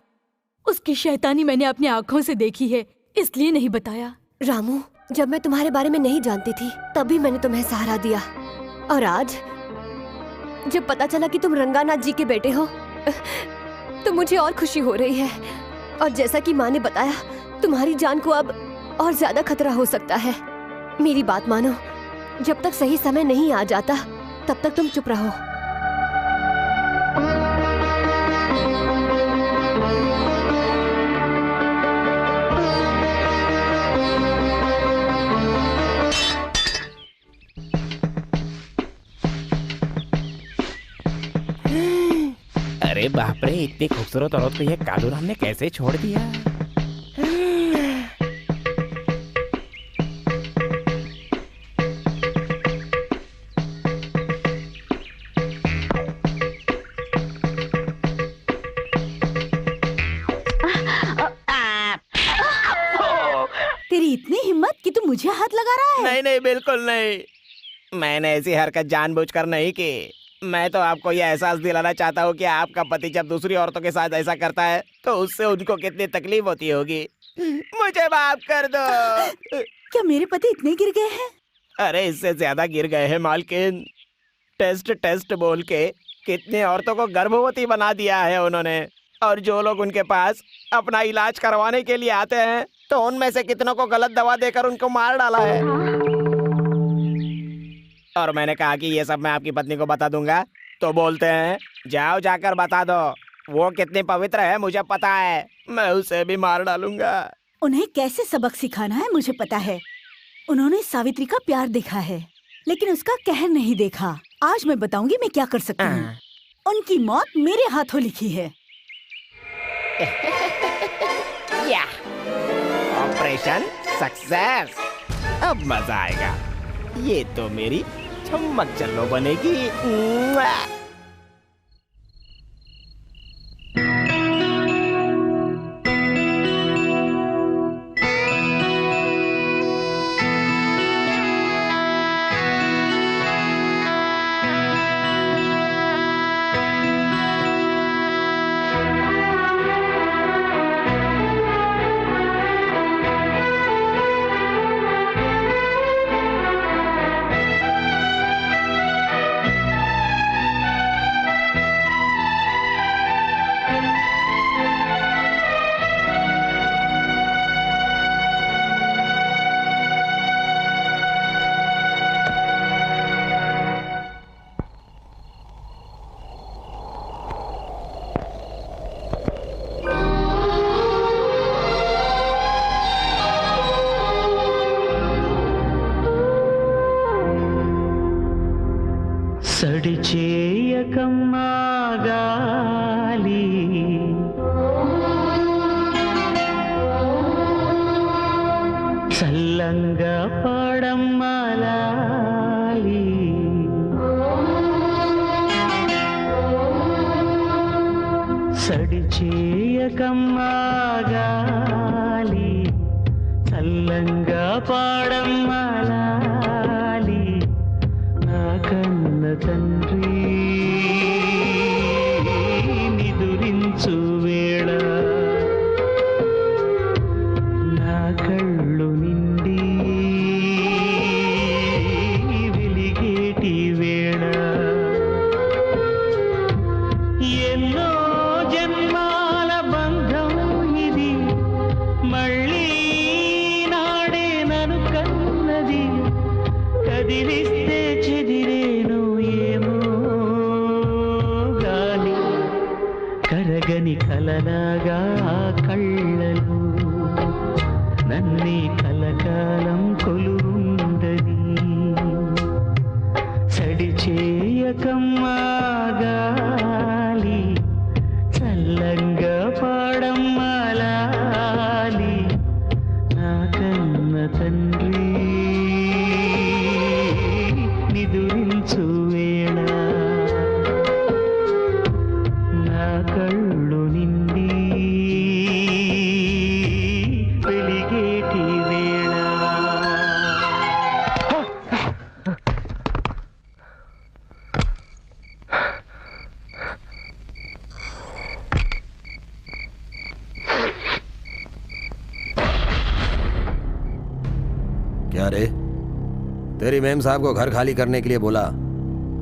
उसकी शैतानी मैंने अपनी आंखों से देखी है, इसलिए नहीं बताया। रामू, जब मैं तुम्हारे बारे में नहीं जानती थी तभी मैंने तुम्हें सहारा दिया, और आज जब पता चला कि तुम रंगानाथ जी के बेटे हो तो मुझे और खुशी हो रही है। और जैसा कि माँ ने बताया, तुम्हारी जान को अब और ज्यादा खतरा हो सकता है। मेरी बात मानो, जब तक सही समय नहीं आ जाता तब तक तुम चुप रहो। अरे बाप रे, इतनी खूबसूरत औरत को ये कालू राम ने कैसे छोड़ दिया? तेरी इतनी हिम्मत कि तू मुझे हाथ लगा रहा है? नहीं नहीं, बिल्कुल नहीं। मैंने ऐसी हरकत जानबूझकर नहीं की। मैं तो आपको यह एहसास दिलाना चाहता हूँ कि आपका पति जब दूसरी औरतों के साथ ऐसा करता है तो उससे उनको कितनी तकलीफ होती होगी। मुझे माफ कर दो। क्या मेरे पति इतने गिर गए हैं? अरे इससे ज्यादा गिर गए हैं मालकिन। टेस्ट टेस्ट बोल के कितनी औरतों को गर्भवती बना दिया है उन्होंने। और जो लोग उनके पास अपना इलाज करवाने के लिए आते हैं तो उनमें से कितनों को गलत दवा देकर उनको मार डाला है। और मैंने कहा कि ये सब मैं आपकी पत्नी को बता दूंगा, तो बोलते हैं जाओ जाकर बता दो। वो कितनी पवित्र है मुझे पता है, मैं उसे भी मार डालूंगा। उन्हें कैसे सबक सिखाना है मुझे पता है। उन्होंने सावित्री का प्यार देखा है लेकिन उसका कहर नहीं देखा। आज मैं बताऊंगी मैं क्या कर सकती हूँ। उनकी मौत मेरे हाथों लिखी है। या ऑपरेशन सक्सेस। अब मजा आएगा। ये तो मेरी चम्मक चल्लो बनेगी। సడిచేయకమ్మా గాలి చల్లంగా పాడమ్మా లాలి సడిచేయకమ్మా గాలి చల్లంగా పాడమ్మా లాలి నా కన్న తండ్రి నిదురించు వేళ నా కళ్ళు నిండి వెలిగేటి వేళ ఎన్నో జన్మాల బంధం ఇది మళ్ళీ నాడే నన్ను కన్నది కదిలిస్తే చెదిరేను ఏమో గాలి కరగని కలలాగా ఆ కళ్ళలు నన్నే కలకాలం కొలుండని సడిచేయకమ్మా గాలి చల్లంగా పాడమ్మా లాలి నా కన్న తండ్రి నిదురించు వేళ నా కళ్ళు నిండి వెలిగేటి వేళ क्या रे, तेरी मेम साहब को घर खाली करने के लिए बोला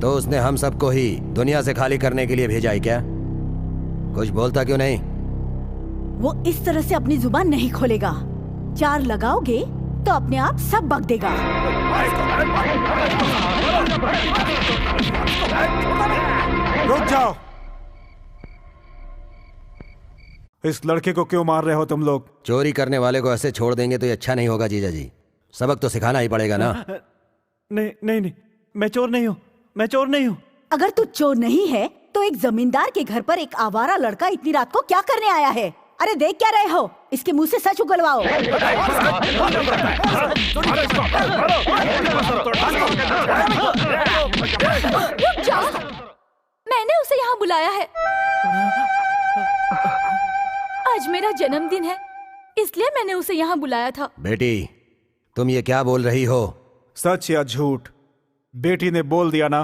तो उसने हम सबको ही दुनिया से खाली करने के लिए भेजा है क्या? कुछ बोलता क्यों नहीं? वो इस तरह से अपनी जुबान नहीं खोलेगा। 4 लगाओगे तो अपने आप सब बक देगा। रुक जाओ। इस लड़के को क्यों मार रहे हो तुम लोग? चोरी करने वाले को ऐसे छोड़ देंगे तो ये अच्छा नहीं होगा जीजा जी। सबक तो सिखाना ही पड़ेगा ना। नहीं नहीं नहीं, मैं चोर नहीं हूँ, मैं चोर नहीं हूँ। अगर तू चोर नहीं है तो एक जमींदार के घर पर एक आवारा लड़का इतनी रात को क्या करने आया है? अरे देख क्या रहे हो? इसके मुंह से सच उगलवाओ। रुक जाओ, मैंने उसे यहाँ बुलाया है। आज मेरा जन्मदिन है, इसलिए मैंने उसे यहाँ बुलाया था। बेटी, तुम ये क्या बोल रही हो? सच या झूठ? बेटी ने बोल दिया ना,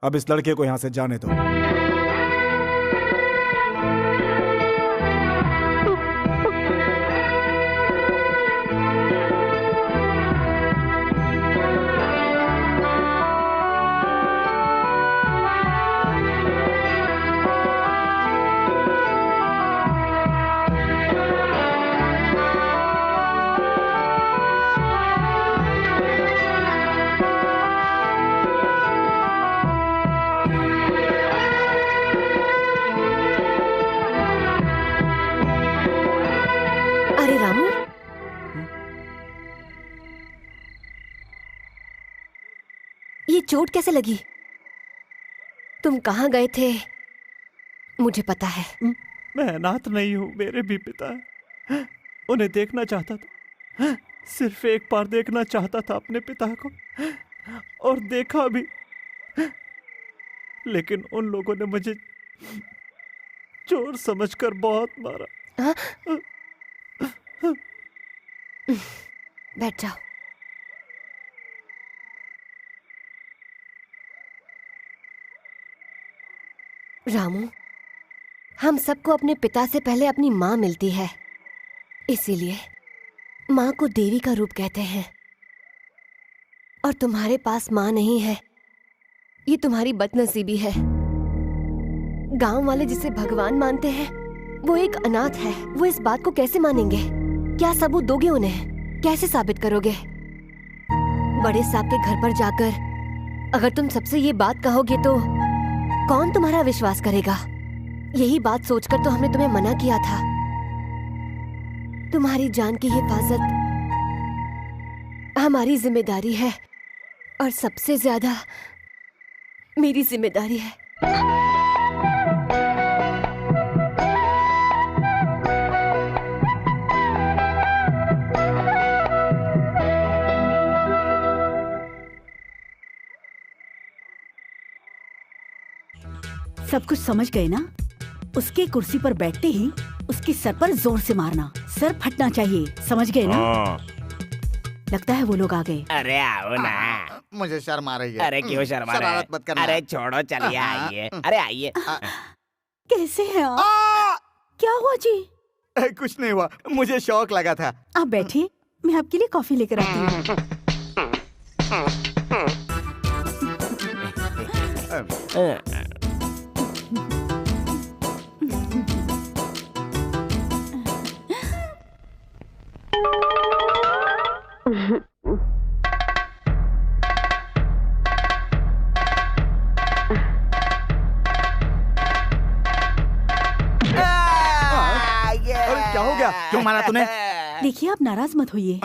अब इस लड़के को यहाँ से जाने दो। अरे रामू, ये चोट कैसे लगी? तुम कहाँ गए थे? मुझे पता है। मैं अनाथ नहीं हूँ, मेरे भी पिता है। उन्हें देखना चाहता था, सिर्फ एक बार देखना चाहता था अपने पिता को, और देखा भी। लेकिन उन लोगों ने मुझे चोर समझकर बहुत मारा। बैठ जाओ। रामू, हम सबको अपने पिता से पहले अपनी माँ मिलती है, इसीलिए माँ को देवी का रूप कहते हैं। और तुम्हारे पास माँ नहीं है, ये तुम्हारी बदनसीबी है। गांव वाले जिसे भगवान मानते हैं वो एक अनाथ है। वो इस बात को कैसे मानेंगे? क्या सबूत दोगे उन्हें? कैसे साबित करोगे? बड़े साहब के घर पर जाकर अगर तुम सबसे ये बात कहोगे तो कौन तुम्हारा विश्वास करेगा? यही बात सोचकर तो हमने तुम्हें मना किया था। तुम्हारी जान की हिफाजत हमारी जिम्मेदारी है, और सबसे ज्यादा मेरी जिम्मेदारी है। सब कुछ समझ गए ना? उसके कुर्सी पर बैठते ही उसके सर पर जोर से मारना, सर फटना चाहिए, समझ गए ना? लगता है वो लोग आ गए। अरे आओ ना। मुझे शर्म आ रही है। अरे क्यों शर्मा रहे? शरारत मत करना। अरे छोड़ो, चलिए आइए। अरे आइए। कैसे हैं आप? क्या हुआ जी? कुछ नहीं हुआ, मुझे शौक लगा था। आप बैठिए, मैं आपके लिए कॉफी लेकर आती हूँ। क्या हो गया? क्यों मारा तूने? देखिए, आप नाराज मत होइए।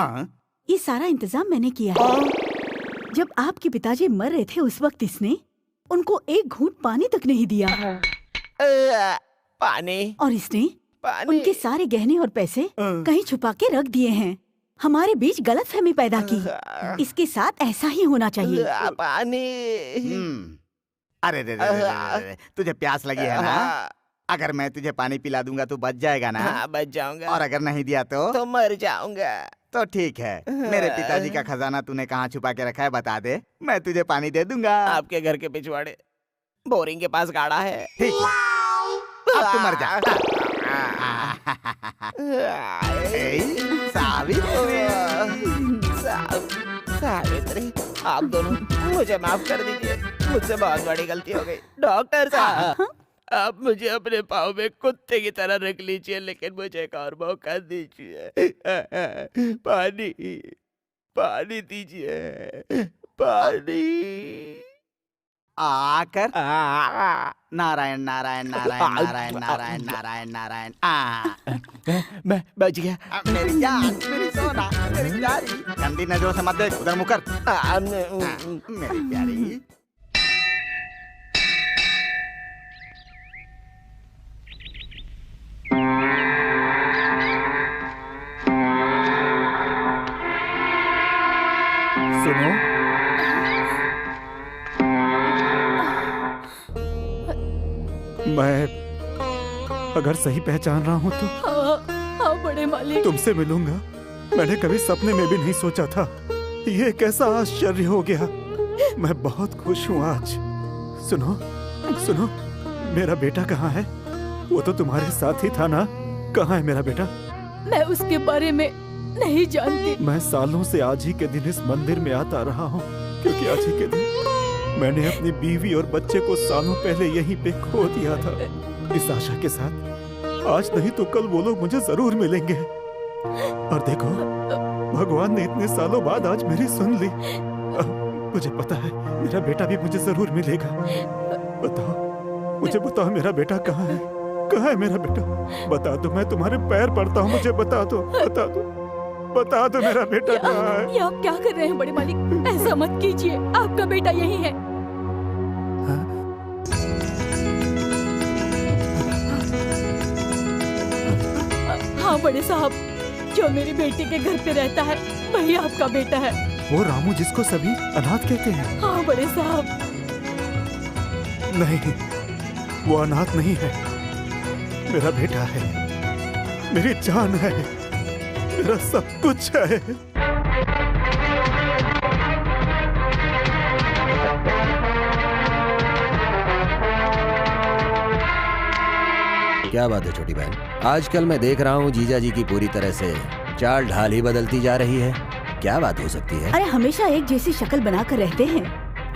ये सारा इंतजाम मैंने किया है। जब आपके पिताजी मर रहे थे उस वक्त इसने उनको एक घूंट पानी तक नहीं दिया। पानी? और इसने पानी? उनके सारे गहने और पैसे कहीं छुपा के रख दिए हैं। हमारे बीच गलतफहमी पैदा की। इसके साथ ऐसा ही होना चाहिए। पानी? अरे रे, तुझे प्यास लगी है ना? अगर मैं तुझे पानी पिला दूंगा तो बच जाएगा ना? हाँ, बच जाऊंगा। और अगर नहीं दिया तो मर जाऊंगा। तो ठीक है, मेरे पिताजी का खजाना तूने कहाँ छुपा के रखा है बता दे, मैं तुझे पानी दे दूंगा। आपके घर के पिछवाड़े बोरिंग के पास गाड़ा है। ठीक है, अब तू मर जा। सावित्री, आप दोनों मुझे माफ कर दीजिए, मुझसे बहुत बड़ी गलती हो गई। डॉक्टर साहब, आप मुझे अपने पाँव में कुत्ते की तरह रख लीजिए, लेकिन मुझे एक और मौका दीजिए। पानी, पानी दीजिए, पानी। आकर नारायण नारायण नारायण नारायण नारायण नारायण नारायण। मैं बच गया। मेरी जान, मेरी सोना, मेरी प्यारी, गंदी नजरों से मत देख, उधर मुकर। मेरी प्यारी। सुनो, मैं अगर सही पहचान रहा हूँ तो हाँ बड़े मालिक। तुमसे मिलूंगा। मैंने कभी सपने में भी नहीं सोचा था। ये कैसा आश्चर्य हो गया। मैं बहुत खुश हूँ आज। सुनो सुनो, मेरा बेटा कहाँ है? वो तो तुम्हारे साथ ही था ना? कहाँ है मेरा बेटा? मैं उसके बारे में नहीं जानती। मैं सालों से आज ही के दिन इस मंदिर में आता रहा हूँ, क्योंकि आज ही के दिन मैंने अपनी बीवी और बच्चे को सालों पहले यहीं पे खो दिया था। इस आशा के साथ आज नहीं तो कल वो लोग मुझे जरूर मिलेंगे। और देखो, भगवान ने इतने सालों बाद आज मेरी सुन ली। मुझे पता है मेरा बेटा भी मुझे जरूर मिलेगा। बताओ, मुझे बताओ मेरा बेटा कहाँ है? कहाँ है मेरा बेटा? बता दो, मैं तुम्हारे पैर पड़ता हूँ, मुझे बता दो, बता दो, बता दो मेरा बेटा कहाँ है? ये आप क्या कर रहे हैं बड़े मालिक? ऐसा मत कीजिए, आपका बेटा यही है। हाँ बड़े साहब, जो मेरी बेटी के घर पे रहता है वही आपका बेटा है। वो रामू जिसको सभी अनाथ कहते हैं? हाँ बड़े साहब। नहीं, वो अनाथ नहीं है, मेरा बेटा है, मेरी जान है, मेरा सब कुछ है। क्या बात है छोटी बहन, आजकल मैं देख रहा हूँ जीजा जी की पूरी तरह से चाल ढाल ही बदलती जा रही है। क्या बात हो सकती है? अरे हमेशा एक जैसी शक्ल बनाकर रहते हैं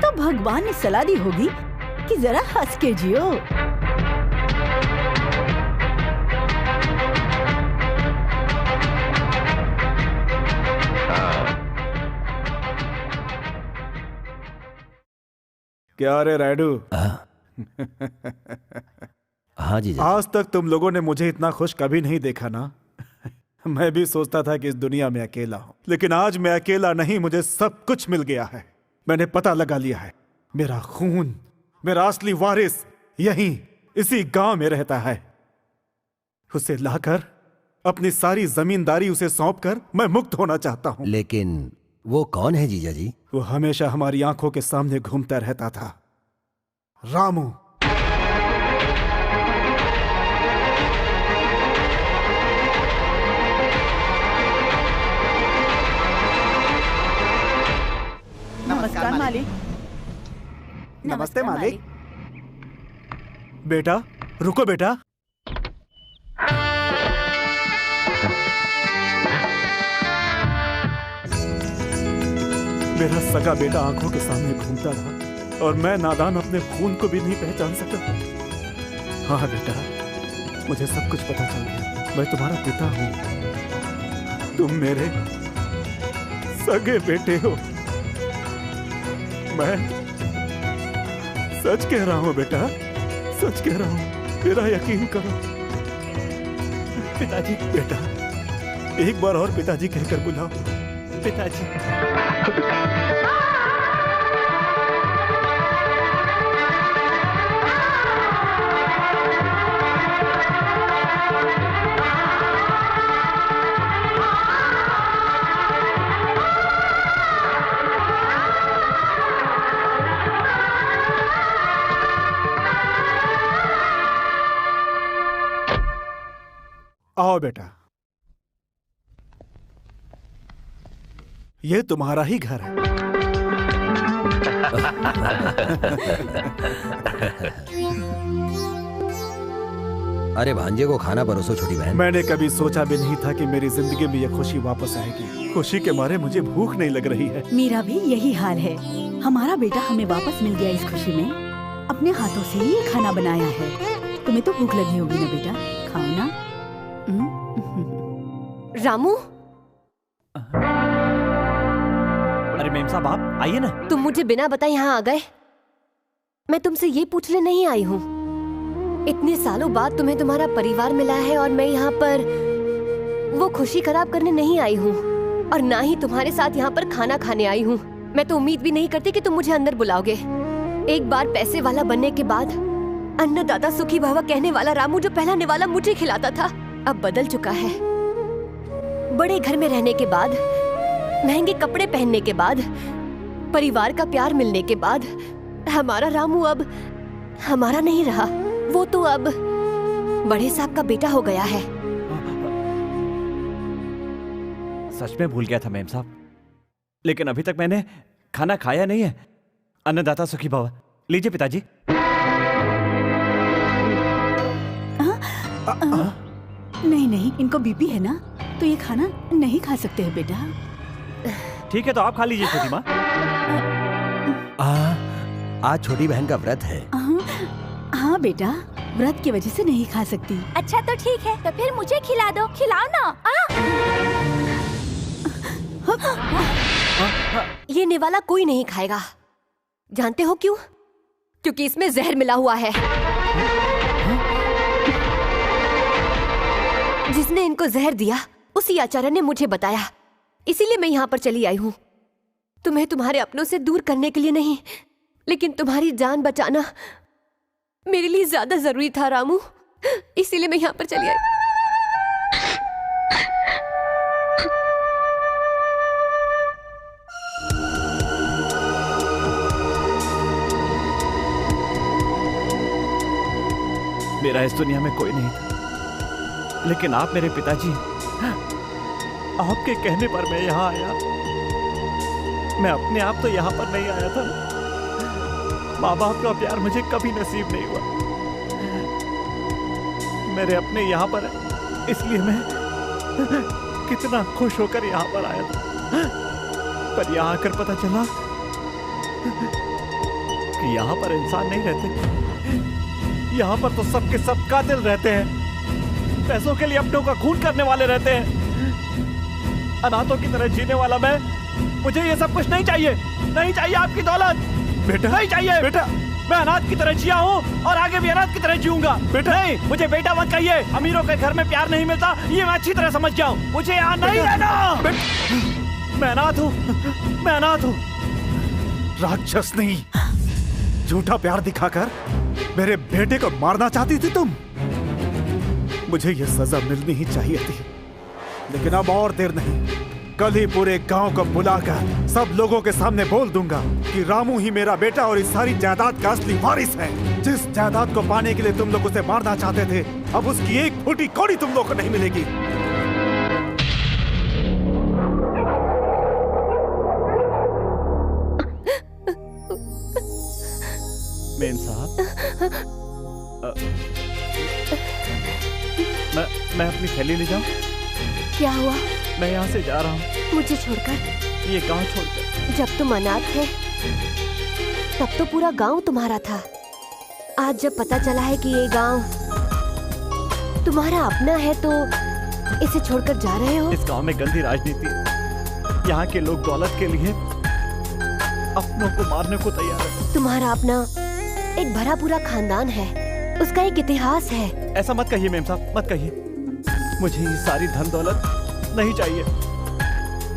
तो भगवान ने सलाह दी होगी कि जरा हंस के जियो। क्या रे रायडू? हाँ जीजा। आज तक तुम लोगों ने मुझे इतना खुश कभी नहीं देखा ना। मैं भी सोचता था कि इस दुनिया में अकेला हूं, लेकिन आज मैं अकेला नहीं, मुझे सब कुछ मिल गया है। मैंने पता लगा लिया है, मेरा खून, मेरा असली वारिस यहीं इसी गांव में रहता है। उसे लाकर अपनी सारी जमींदारी उसे सौंपकर मैं मुक्त होना चाहता हूं। लेकिन वो कौन है जीजा जी? वो हमेशा हमारी आंखों के सामने घूमता रहता था, रामू। नमस्कार मालिक। नमस्ते मालिक। बेटा रुको बेटा। मेरा सगा बेटा आंखों के सामने घूमता रहा और मैं नादान अपने खून को भी नहीं पहचान सका। हाँ बेटा, मुझे सब कुछ पता चल गया। मैं तुम्हारा पिता हूं, तुम मेरे सगे बेटे हो। मैं सच कह रहा हूं बेटा, सच कह रहा हूं, मेरा यकीन करो। पिताजी। बेटा एक बार और पिताजी कहकर बुलाओ। पिताजी। आओ बेटा, ये तुम्हारा ही घर है। अरे भांजे को खाना परोसो छोटी बहन। मैंने कभी सोचा भी नहीं था कि मेरी जिंदगी में यह खुशी वापस आएगी। खुशी के मारे मुझे भूख नहीं लग रही है। मेरा भी यही हाल है। हमारा बेटा हमें वापस मिल गया इस खुशी में। अपने हाथों से ही ये खाना बनाया है। तुम्हें तो भूख लगी होगी ना बेटा, खाओ ना। रामू। अरे मेम साहब आप आइए ना। तुम मुझे बिना बताए यहाँ आ गए। मैं तुमसे ये पूछने नहीं आई हूँ। इतने सालों बाद तुम्हें तुम्हारा परिवार मिला है और मैं यहाँ पर वो खुशी खराब करने नहीं आई हूँ, और ना ही तुम्हारे साथ यहाँ पर खाना खाने आई हूँ। मैं तो उम्मीद भी नहीं करती कि तुम मुझे अंदर बुलाओगे। एक बार पैसे वाला बनने के बाद अन्नदाता सुखी भव कहने वाला रामू जो पहला निवाला मुझे खिलाता था, अब बदल चुका है। बड़े घर में रहने के बाद, महंगे कपड़े पहनने के बाद, परिवार का प्यार मिलने के बाद हमारा रामू अब हमारा नहीं रहा। वो तो अब बड़े साहब का बेटा हो गया है। सच में भूल गया था मेम साहब, लेकिन अभी तक मैंने खाना खाया नहीं है। अन्नदाता सुखी भव। लीजिए पिताजी। नहीं नहीं, इनको बीपी है ना, तो ये खाना नहीं खा सकते हैं बेटा। ठीक है तो आप खा लीजिए छोटी माँ। आज छोटी बहन का व्रत है। हाँ बेटा, व्रत की वजह से नहीं खा सकती। अच्छा तो ठीक है, तो फिर मुझे खिला दो, खिलाओ ना। ये निवाला कोई नहीं खाएगा। जानते हो क्यों? क्योंकि इसमें जहर मिला हुआ है। जिसने इनको जहर दिया उसी आचार्य ने मुझे बताया, इसीलिए मैं यहाँ पर चली आई हूँ। तुम्हें तुम्हारे अपनों से दूर करने के लिए नहीं, लेकिन तुम्हारी जान बचाना मेरे लिए ज्यादा जरूरी था रामू, इसीलिए मैं यहाँ पर चली आई। मेरा इस दुनिया में कोई नहीं था, लेकिन आप मेरे पिताजी, आपके कहने पर मैं यहाँ आया। मैं अपने आप तो यहाँ पर नहीं आया था। माँ बाप का प्यार मुझे कभी नसीब नहीं हुआ। मेरे अपने यहाँ पर है, इसलिए मैं कितना खुश होकर यहाँ पर आया था। पर यहाँ आकर पता चला कि यहाँ पर इंसान नहीं रहते। यहाँ पर तो सबके सब कातिल रहते हैं, पैसों के लिए अपनों का खून करने वाले रहते हैं। अनाथों की तरह जीने वाला मैं, मुझे ये सब कुछ नहीं चाहिए। नहीं चाहिए आपकी दौलत, बेटा। नहीं चाहिए बेटा, मैं अनाथ की तरह जिया हूँ और आगे भी अनाथ की तरह जीऊंगा। बेटा, नहीं, मुझे बेटा मत कहिए। अमीरों के घर में प्यार नहीं मिलता, ये मैं अच्छी तरह समझ गया हूँ। मुझे यहाँ नहीं रहना। मैं अनाथ हूँ, मैं अनाथ हूँ। राक्षस नहीं, झूठा प्यार दिखाकर मेरे बेटे को मारना चाहती थी तुम। मुझे ये सजा मिलनी ही चाहिए थी, लेकिन अब और देर नहीं। कल ही पूरे गांव को बुलाकर सब लोगों के सामने बोल दूंगा कि रामू ही मेरा बेटा और इस सारी जायदाद का असली वारिस है। जिस जायदाद को पाने के लिए तुम लोग उसे मारना चाहते थे, अब उसकी एक फूटी कौड़ी तुम लोग को नहीं मिलेगी। मेम साहब, मैं अपनी थैली ले जाऊं? क्या हुआ? मैं यहाँ से जा रहा हूँ। मुझे छोड़कर? ये गांव छोड़कर। जब तुम अनाथ थे तब तो पूरा गांव तुम्हारा था। आज जब पता चला है कि ये गांव तुम्हारा अपना है तो इसे छोड़कर जा रहे हो? इस गांव में गंदी राजनीति है। यहाँ के लोग दौलत के लिए अपनों को मारने को तैयार है। तुम्हारा अपना एक भरा पूरा खानदान है, उसका एक इतिहास है। ऐसा मत कहिए मेम साहब, मत कहिए। मुझे ये सारी धन दौलत नहीं चाहिए।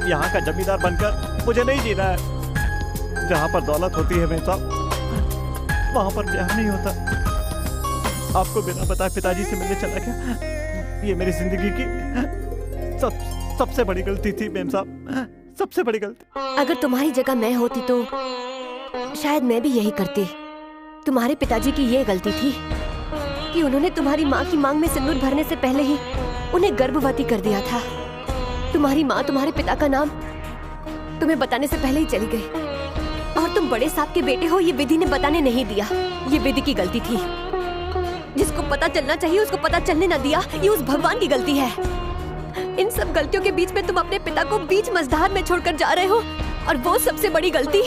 यहाँ का जमींदार बनकर मुझे नहीं जीना है। जहाँ पर दौलत होती है मेम साहब, वहाँ पर प्यार नहीं होता। आपको बिना बताए पिताजी से मिलने चला गया। ये मेरी जिंदगी की सबसे बड़ी गलती थी मेम साहब, सबसे बड़ी गलती। अगर तुम्हारी जगह मैं होती तो शायद मैं भी यही करती। तुम्हारे पिताजी की ये गलती थी कि उन्होंने तुम्हारी माँ की मांग में सिंदूर भरने से पहले ही उन्हें गर्भवती कर दिया था। तुम्हारी माँ तुम्हारे पिता का नाम तुम्हें बताने से पहले ही चली गई और तुम बड़े साहब के बेटे हो ये विधि ने बताने नहीं दिया। ये विधि की गलती थी। जिसको पता चलना चाहिए उसको पता चलने न दिया, ये उस भगवान की गलती है। इन सब गलतियों के बीच में तुम अपने पिता को बीच मझधार में छोड़कर जा रहे हो और वो सबसे बड़ी गलती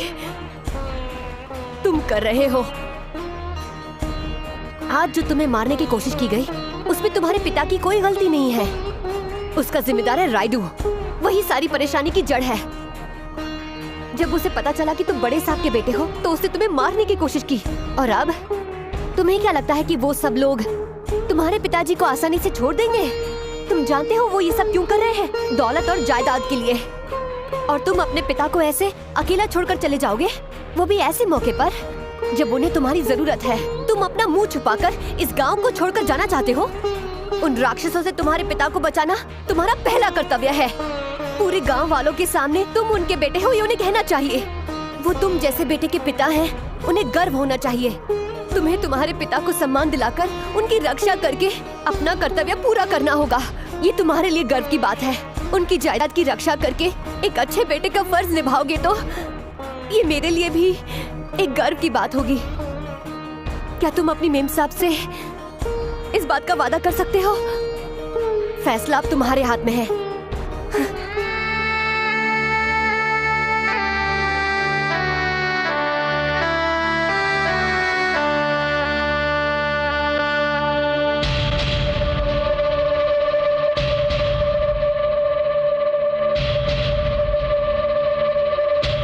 तुम कर रहे हो। आज जो तुम्हें मारने की कोशिश की गई उसमें तुम्हारे पिता की कोई गलती नहीं है। उसका जिम्मेदार है रायडू, वही सारी परेशानी की जड़ है। जब उसे पता चला कि तुम बड़े साहब के बेटे हो तो उसने तुम्हें मारने की कोशिश की। और अब तुम्हें क्या लगता है कि वो सब लोग तुम्हारे पिताजी को आसानी से छोड़ देंगे? तुम जानते हो वो ये सब क्यों कर रहे हैं? दौलत और जायदाद के लिए। और तुम अपने पिता को ऐसे अकेला छोड़कर चले जाओगे, वो भी ऐसे मौके पर जब उन्हें तुम्हारी जरूरत है। तुम अपना मुंह छुपाकर इस गांव को छोड़कर जाना चाहते हो? उन राक्षसों से तुम्हारे पिता को बचाना तुम्हारा पहला कर्तव्य है। पूरे गांव वालों के सामने तुम उनके बेटे हो ये उन्हें कहना चाहिए। वो तुम जैसे बेटे के पिता हैं, उन्हें गर्व होना चाहिए। तुम्हें तुम्हारे पिता को सम्मान दिलाकर उनकी रक्षा करके अपना कर्तव्य पूरा करना होगा। ये तुम्हारे लिए गर्व की बात है। उनकी जायदाद की रक्षा करके एक अच्छे बेटे का फर्ज निभाओगे तो ये मेरे लिए भी एक गर्व की बात होगी। क्या तुम अपनी मेम साहब से इस बात का वादा कर सकते हो? फैसला अब तुम्हारे हाथ में है।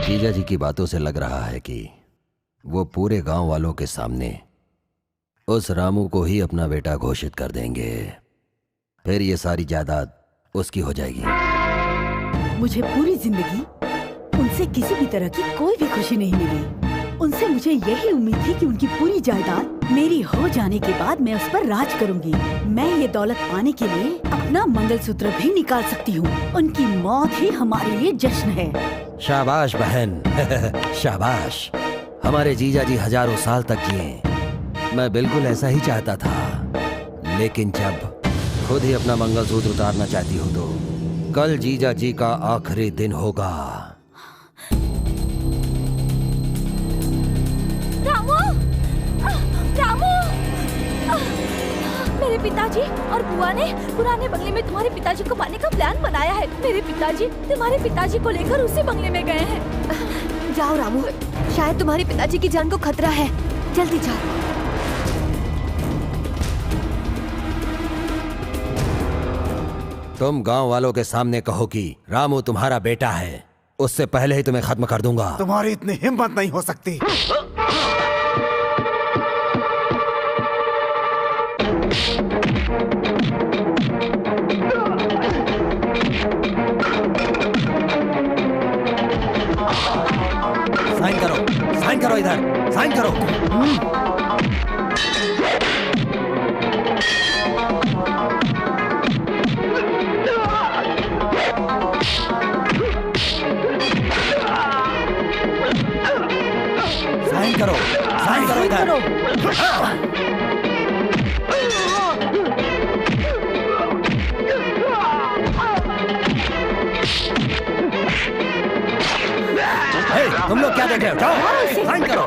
जीजा जी की बातों से लग रहा है कि वो पूरे गांव वालों के सामने उस रामू को ही अपना बेटा घोषित कर देंगे। फिर ये सारी जायदाद उसकी हो जाएगी। मुझे पूरी जिंदगी उनसे किसी भी तरह की कोई भी खुशी नहीं मिली। उनसे मुझे यही उम्मीद थी कि उनकी पूरी जायदाद मेरी हो जाने के बाद मैं उस पर राज करूंगी। मैं ये दौलत पाने के लिए अपना मंगलसूत्र भी निकाल सकती हूँ। उनकी मौत ही हमारे लिए जश्न है। शाबाश बहन शाबाश। हमारे जीजा जी हजारों साल तक जिए। मैं बिल्कुल ऐसा ही चाहता था। लेकिन जब खुद ही अपना मंगलसूत्र उतारना चाहती हो तो कल जीजा जी का आखिरी दिन होगा। रामू! रामू! मेरे पिताजी और बुआ ने पुराने बंगले में तुम्हारे पिताजी को मारने का प्लान बनाया है। मेरे पिताजी तुम्हारे पिताजी को लेकर उसी बंगले में गए हैं। जाओ रामू, शायद तुम्हारे पिताजी की जान को खतरा है। जल्दी जाओ। तुम गांव वालों के सामने कहो कि रामू तुम्हारा बेटा है, उससे पहले ही तुम्हें खत्म कर दूंगा। तुम्हारी इतनी हिम्मत नहीं हो सकती। साइन करो इधर, साइन करो। साइन करो इधर। तुम लोग क्या देख रहे हो? जाओ साइन करो।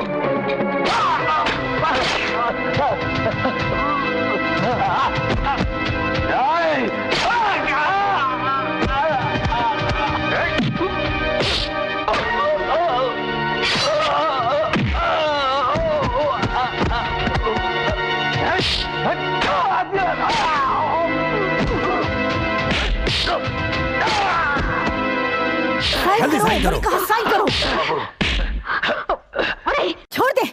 जल्दी साइन करो। कहा साइन करो। अरे छोड़ दे।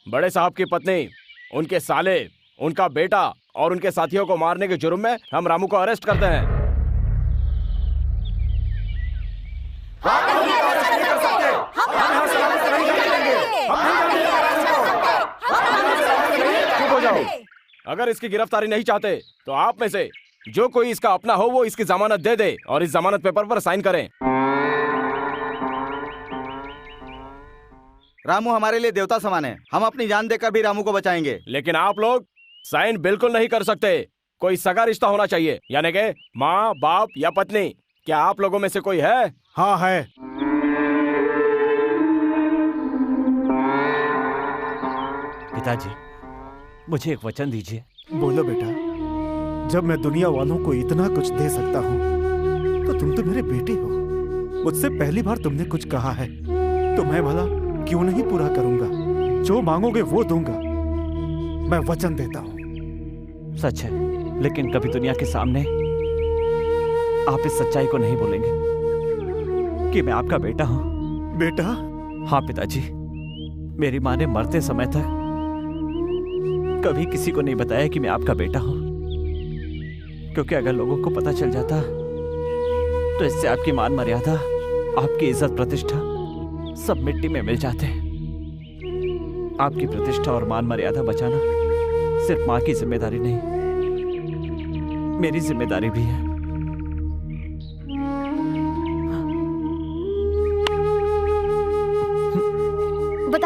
बड़े साहब की पत्नी, उनके साले, उनका बेटा और उनके साथियों को मारने के जुर्म में हम रामू को अरेस्ट करते हैं। चुप हो जाओ। अगर इसकी गिरफ्तारी नहीं चाहते तो आप में से जो कोई इसका अपना हो वो इसकी जमानत दे दे और इस जमानत पेपर पर साइन करें। रामू हमारे लिए देवता समान है, हम अपनी जान देकर भी रामू को बचाएंगे। लेकिन आप लोग साइन बिल्कुल नहीं कर सकते। कोई सगा रिश्ता होना चाहिए, यानी कि माँ, बाप या पत्नी। क्या आप लोगों में से कोई है? हाँ है। पिताजी, मुझे एक वचन दीजिए। बोलो बेटा। जब मैं दुनिया वालों को इतना कुछ दे सकता हूँ तो तुम तो मेरे बेटे हो। मुझसे पहली बार तुमने कुछ कहा है तो मैं भला क्यों नहीं पूरा करूंगा। जो मांगोगे वो दूंगा, मैं वचन देता हूँ। सच है, लेकिन कभी दुनिया के सामने आप इस सच्चाई को नहीं बोलेंगे कि मैं आपका बेटा हूँ। बेटा? हाँ पिताजी, मेरी माँ ने मरते समय तक कभी किसी को नहीं बताया कि मैं आपका बेटा हूँ, क्योंकि अगर लोगों को पता चल जाता तो इससे आपकी मान मर्यादा, आपकी इज्जत प्रतिष्ठा सब मिट्टी में मिल जाते हैं। आपकी प्रतिष्ठा और मान मर्यादा बचाना सिर्फ माँ की जिम्मेदारी नहीं, मेरी जिम्मेदारी भी है।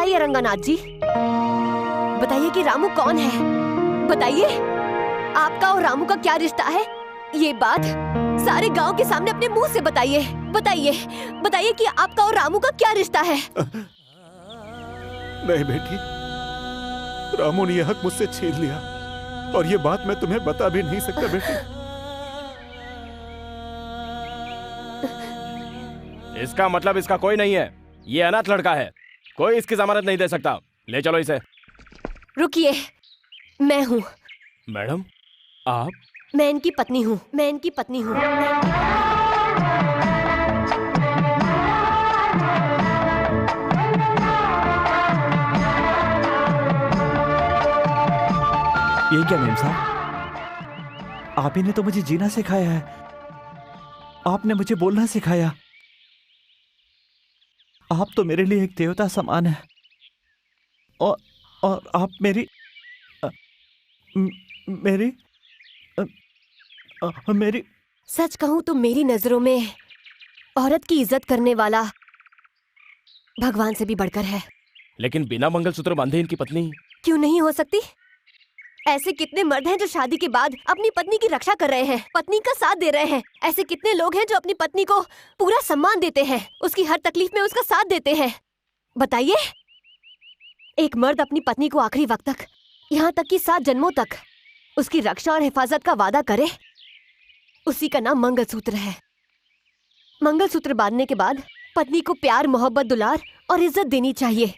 बताइए रंगानाथ जी, बताइए कि रामू कौन है। बताइए आपका और रामू का क्या रिश्ता है। ये बात सारे गांव के सामने अपने मुंह से बताइए। बताइए बताइए कि आपका और रामू का क्या रिश्ता है। नहीं बेटी, रामू ने यह हक मुझसे छीन लिया और ये बात मैं तुम्हें बता भी नहीं सकता बेटी। इसका मतलब इसका कोई नहीं है, ये अनाथ लड़का है, कोई इसकी जमानत नहीं दे सकता। ले चलो इसे। रुकिए, मैं हूँ। मैडम आप? मैं इनकी पत्नी हूँ, मैं इनकी पत्नी हूँ। ये क्या मेम साहब, आप ही ने तो मुझे जीना सिखाया है, आपने मुझे बोलना सिखाया। आप तो मेरे लिए एक देवता समान है और आप मेरी सच कहूँ तो मेरी नजरों में औरत की इज्जत करने वाला भगवान से भी बढ़कर है। लेकिन बिना मंगलसूत्र बांधे इनकी पत्नी क्यों नहीं हो सकती? ऐसे कितने मर्द हैं जो शादी के बाद अपनी पत्नी की रक्षा कर रहे हैं, पत्नी का साथ दे रहे हैं। ऐसे कितने लोग हैं जो अपनी पत्नी को पूरा सम्मान देते हैं, उसकी हर तकलीफ में उसका साथ देते हैं। बताइए, एक मर्द अपनी पत्नी को आखिरी वक्त तक, यहाँ तक कि 7 जन्मों तक उसकी रक्षा और हिफाजत का वादा करे, उसी का नाम मंगलसूत्र है। मंगलसूत्र बांधने के बाद पत्नी को प्यार, मोहब्बत, दुलार और इज्जत देनी चाहिए।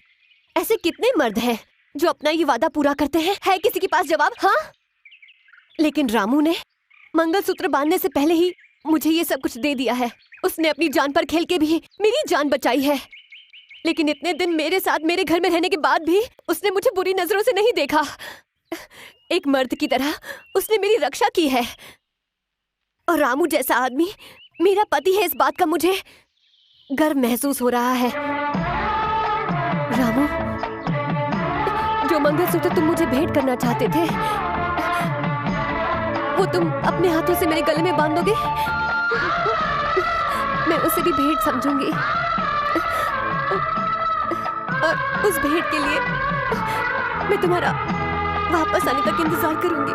ऐसे कितने मर्द हैं जो अपना ये वादा पूरा करते हैं? है किसी के पास जवाब? हाँ, लेकिन रामू ने मंगलसूत्र बांधने से पहले ही मुझे ये सब कुछ दे दिया है। उसने अपनी जान पर खेल के भी मेरी जान बचाई है। लेकिन इतने दिन मेरे साथ मेरे घर में रहने के बाद भी उसने मुझे बुरी नजरों से नहीं देखा। एक मर्द की तरह उसने मेरी रक्षा की है। और रामू जैसा आदमी मेरा पति है, इस बात का मुझे गर्व महसूस हो रहा है। रामू, जो मंगलसूत्र तुम मुझे भेंट करना चाहते थे, वो तुम अपने हाथों से मेरे गले में बांधोगे? मैं उसे भी भेंट समझूंगी और उस भेंट के लिए मैं तुम्हारा वापस आने तक इंतजार करूंगी।